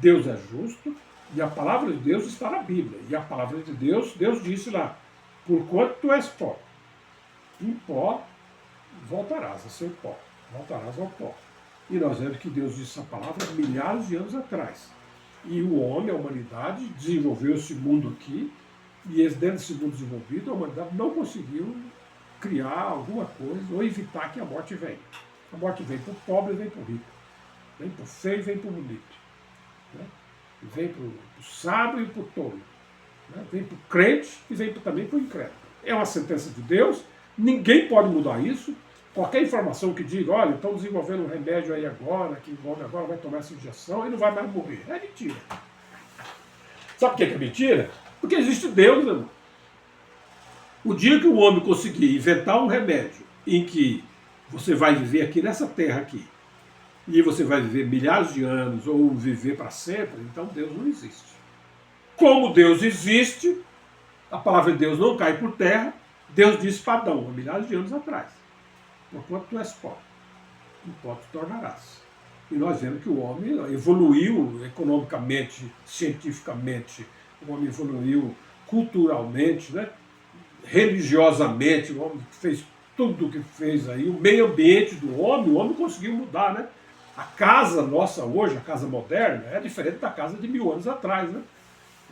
Deus é justo, e a palavra de Deus está na Bíblia. E a palavra de Deus, Deus disse lá, porquanto tu és pó, em pó voltarás a ser pó, voltarás ao pó. E nós vemos que Deus disse essa palavra milhares de anos atrás. E o homem, a humanidade, desenvolveu esse mundo aqui, e dentro desse mundo desenvolvido, a humanidade não conseguiu criar alguma coisa ou evitar que a morte venha. A morte vem para o pobre e vem para o rico. Vem para o feio e vem para o bonito. Né? Vem para o sábio e para o tolo. Né? Vem para o crente e vem também para o incrédulo. É uma sentença de Deus, ninguém pode mudar isso. Qualquer informação que diga, olha, estão desenvolvendo um remédio aí agora, que o homem agora vai tomar essa injeção e não vai mais morrer. É mentira. Sabe por que é mentira? Porque existe Deus, meu irmão. O dia que o homem conseguir inventar um remédio em que você vai viver aqui nessa terra aqui, e você vai viver milhares de anos ou viver para sempre, então Deus não existe. Como Deus existe, a palavra de Deus não cai por terra, Deus disse para Adão, há milhares de anos atrás, porquanto tu és pó, em pó te tornarás. E nós vemos que o homem evoluiu economicamente, cientificamente, o homem evoluiu culturalmente, né? Religiosamente, o homem fez tudo o que fez aí, o meio ambiente do homem, o homem conseguiu mudar, né? A casa nossa hoje, a casa moderna, é diferente da casa de 1000 anos atrás, né?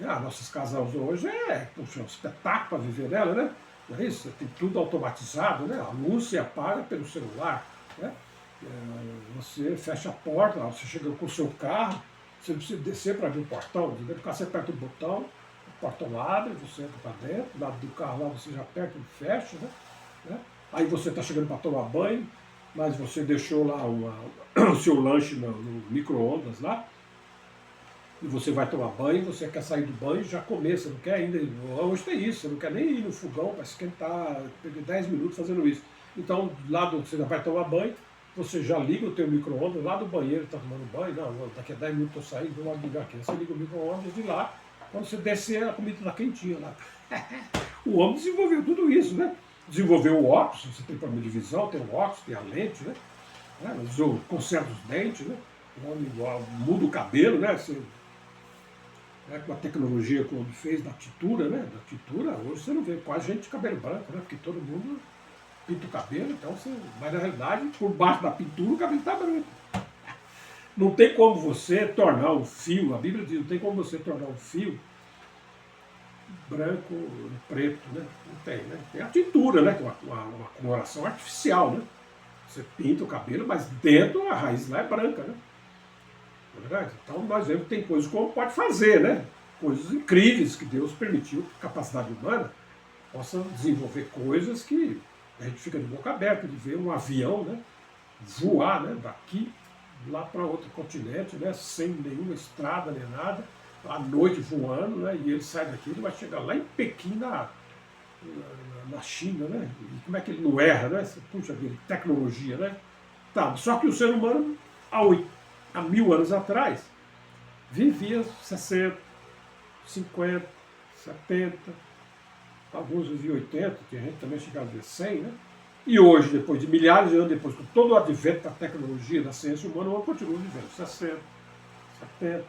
As nossas casas hoje puxa, um espetáculo para viver nela, né? Não é isso? Tem tudo automatizado, né? A luz se apaga pelo celular, né? Você fecha a porta, você chega com o seu carro, você não precisa descer para abrir o portão, dentro do carro você aperta o botão, o portão abre, você entra para dentro, do lado do carro lá você já aperta e fecha, né? Aí você está chegando para tomar banho, mas você deixou lá o seu lanche no micro-ondas lá, e você vai tomar banho, você quer sair do banho e já comer, você não quer ainda, hoje tem isso, você não quer nem ir no fogão para esquentar, perder 10 minutos fazendo isso. Então, lá você já vai tomar banho, você já liga o teu micro-ondas, lá do banheiro está tomando banho, não, daqui a 10 minutos estou saindo, vou lá ligar aqui. Você liga o micro-ondas de lá, quando você descer, a comida está quentinha lá. O homem desenvolveu tudo isso, né? Desenvolveu o óculos, você tem problema de visão, tem o óculos, tem a lente, né? Conserva os dentes, né? O homem muda o cabelo, né? Você, com a tecnologia que o homem fez da tintura, né? Da tintura, hoje você não vê quase gente de cabelo branco, né? Porque todo mundo pinta o cabelo, então você. Mas na realidade, por baixo da pintura, o cabelo está branco. Não tem como você tornar um fio, a Bíblia diz, não tem como você tornar um fio branco, preto, né? Não tem, né? Tem a tintura, né? Que é uma coloração artificial, né? Você pinta o cabelo, mas dentro a raiz lá é branca, né? Não é verdade? Então nós vemos que tem coisas que o homem pode fazer, né? Coisas incríveis que Deus permitiu, que a capacidade humana possa desenvolver coisas que a gente fica de boca aberta de ver um avião, né? Voar, né? Daqui lá para outro continente, né? Sem nenhuma estrada nem nada, à noite voando, né? E ele sai daqui, ele vai chegar lá em Pequim, na China, né? E como é que ele não erra, né? Puxa vida, tecnologia, né? Tá, só que o ser humano, há 1000 anos atrás, vivia 60, 50, 70, alguns viviam 80, que a gente também chegava a ver 100, né? E hoje, depois de milhares de anos depois, com todo o advento da tecnologia, da ciência humana, o homem continua vivendo 60, 70,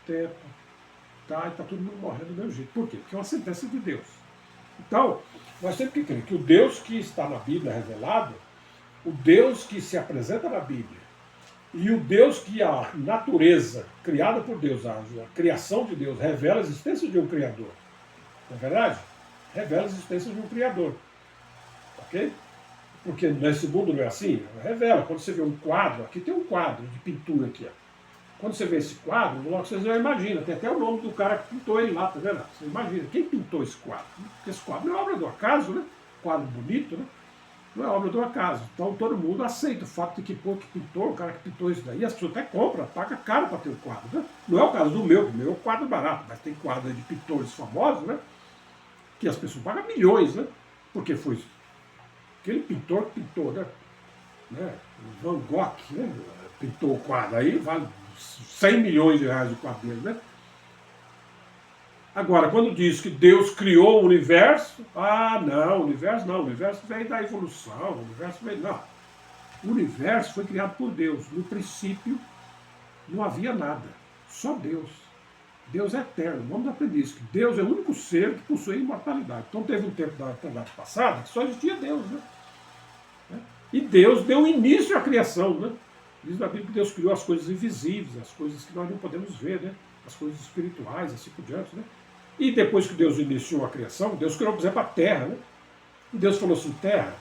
80, tá, e está todo mundo morrendo do mesmo jeito. Por quê? Porque é uma sentença de Deus. Então, nós temos que crer que o Deus que está na Bíblia revelado, o Deus que se apresenta na Bíblia, e o Deus que a natureza criada por Deus, a criação de Deus, revela a existência de um Criador. Não é verdade? Revela a existência de um Criador. Ok? Porque nesse mundo não é assim? Revela. Quando você vê um quadro, aqui tem um quadro de pintura aqui. Ó. Quando você vê esse quadro, logo você já imagina, tem até o nome do cara que pintou ele lá, tá vendo? Você imagina, quem pintou esse quadro? Porque esse quadro não é obra do acaso, né? Quadro bonito, né? Não é obra do acaso. Então todo mundo aceita o fato de que, pô, que pintou, o cara que pintou isso daí, as pessoas até compram, paga caro para ter o quadro. Né? Não é o caso do meu, é um quadro barato, mas tem quadro de pintores famosos, né? Que as pessoas pagam milhões, né? Porque foi aquele pintor que pintou, né? Van Gogh, né? Pintou o quadro, aí vale 100 milhões de reais o quadro dele, né? Agora, quando diz que Deus criou o universo, não, o universo veio da evolução, o universo veio, não. O universo foi criado por Deus. No princípio, não havia nada, só Deus. Deus é eterno, vamos aprender isso, que Deus é o único ser que possui imortalidade. Então teve um tempo da eternidade passada que só existia Deus, né? E Deus deu início à criação, né? Diz na Bíblia que Deus criou as coisas invisíveis, as coisas que nós não podemos ver, né? As coisas espirituais, assim por diante, né? E depois que Deus iniciou a criação, Deus criou, por exemplo, a terra, né? E Deus falou assim, terra,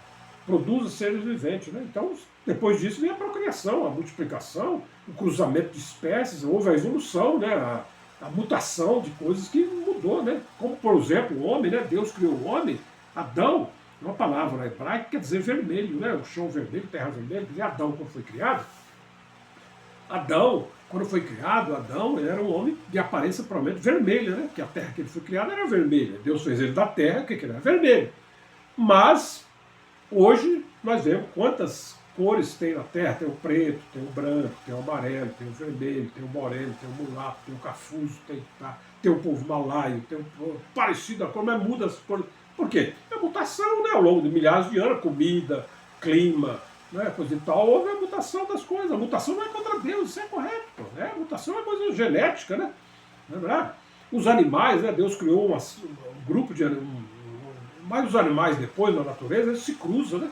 produza seres viventes, né? Então, depois disso vem a procriação, a multiplicação, o cruzamento de espécies, houve a evolução, né? A mutação de coisas que mudou, né? Como, por exemplo, o homem, né? Deus criou o homem, Adão, uma palavra hebraica que quer dizer vermelho, né? O chão vermelho, terra vermelha, quer dizer, Adão, quando foi criado, Adão, quando foi criado, Adão ele era um homem de aparência provavelmente vermelha, né? Porque a terra que ele foi criado era vermelha. Deus fez ele da terra, que ele era vermelho. Mas, hoje, nós vemos quantas cores tem na terra. Tem o preto, tem o branco, tem o amarelo, tem o vermelho, tem o moreno, tem o mulato, tem o cafuso, tem o povo malaio, tem o povo parecido a cor, mas muda as cores. Por quê? É mutação, né? Ao longo de milhares de anos, comida, clima, né, coisa e tal, houve a mutação das coisas. A mutação não é contra Deus, isso é correto. Né? A mutação é coisa genética, né? Não é verdade? Os animais, né, Deus criou um grupo de animais, mas os animais depois na natureza, eles se cruzam, né?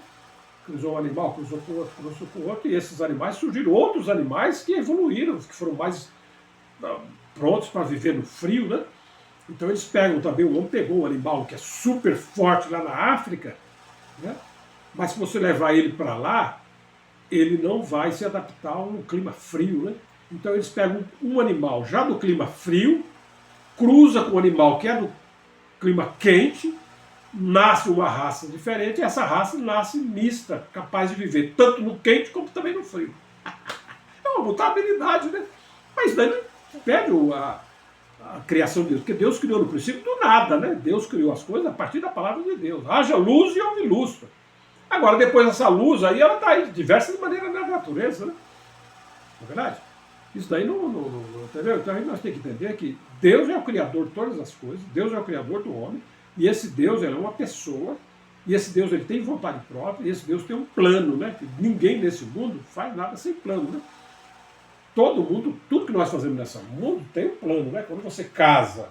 Cruzou um animal, cruzou com o outro, cruzou com o outro, e esses animais surgiram outros animais que evoluíram, que foram mais prontos para viver no frio, né? Então eles pegam também, o homem pegou um animal que é super forte lá na África, né? Mas se você levar ele para lá, ele não vai se adaptar a um clima frio, né? Então eles pegam um animal já do clima frio, cruza com um animal que é do clima quente, nasce uma raça diferente, e essa raça nasce mista, capaz de viver tanto no quente como também no frio. É uma mutabilidade, né? Mas daí não impede a criação de Deus, porque Deus criou no princípio do nada, né? Deus criou as coisas a partir da palavra de Deus. Haja luz e houve luz. Agora, depois dessa luz aí, ela está aí de diversas maneiras na natureza, né? Não é verdade? Isso daí não entendeu? Então aí nós temos que entender que Deus é o Criador de todas as coisas, Deus é o Criador do homem, e esse Deus ele é uma pessoa, e esse Deus ele tem vontade própria, e esse Deus tem um plano, né? Ninguém nesse mundo faz nada sem plano, né? Todo mundo, tudo que nós fazemos nesse mundo tem um plano, né? Quando você casa,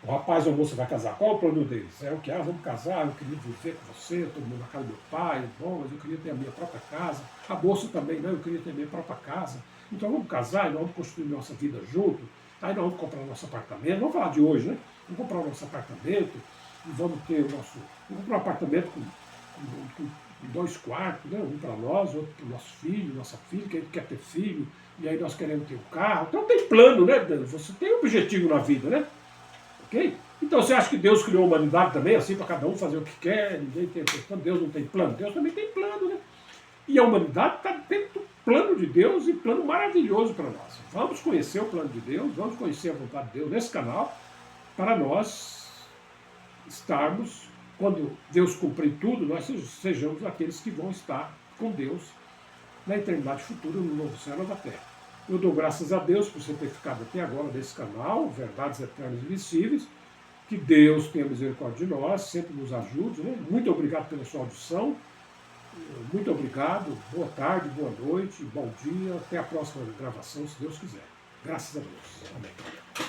o rapaz ou a moça vai casar, qual é o plano deles? É o que, vamos casar, eu queria viver com você, todo mundo na casa do meu pai, bom, mas eu queria ter a minha própria casa. A moça também, não, eu queria ter a minha própria casa. Então vamos casar, e nós vamos construir nossa vida junto, aí nós vamos comprar nosso apartamento, vamos falar de hoje, né? Vamos comprar o nosso apartamento, e vamos ter o nosso. Vamos comprar um apartamento com 2 quartos, né? Um para nós, outro para o nosso filho, nossa filha, que a gente quer ter filho, e aí nós queremos ter um carro. Então tem plano, né? Você tem um objetivo na vida, né? Ok? Então você acha que Deus criou a humanidade também, assim, para cada um fazer o que quer, ninguém tem plano, Deus não tem plano? Deus também tem plano, né? E a humanidade está dentro do plano de Deus e plano maravilhoso para nós. Vamos conhecer o plano de Deus, vamos conhecer a vontade de Deus nesse canal, para nós estarmos, quando Deus cumprir tudo, nós sejamos aqueles que vão estar com Deus na eternidade futura, no novo céu e nova terra. Eu dou graças a Deus por você ter ficado até agora nesse canal, Verdades Eternas e Invisíveis. Que Deus tenha misericórdia de nós, sempre nos ajude. Né? Muito obrigado pela sua audição. Muito obrigado, boa tarde, boa noite, bom dia, até a próxima gravação, se Deus quiser. Graças a Deus. Amém.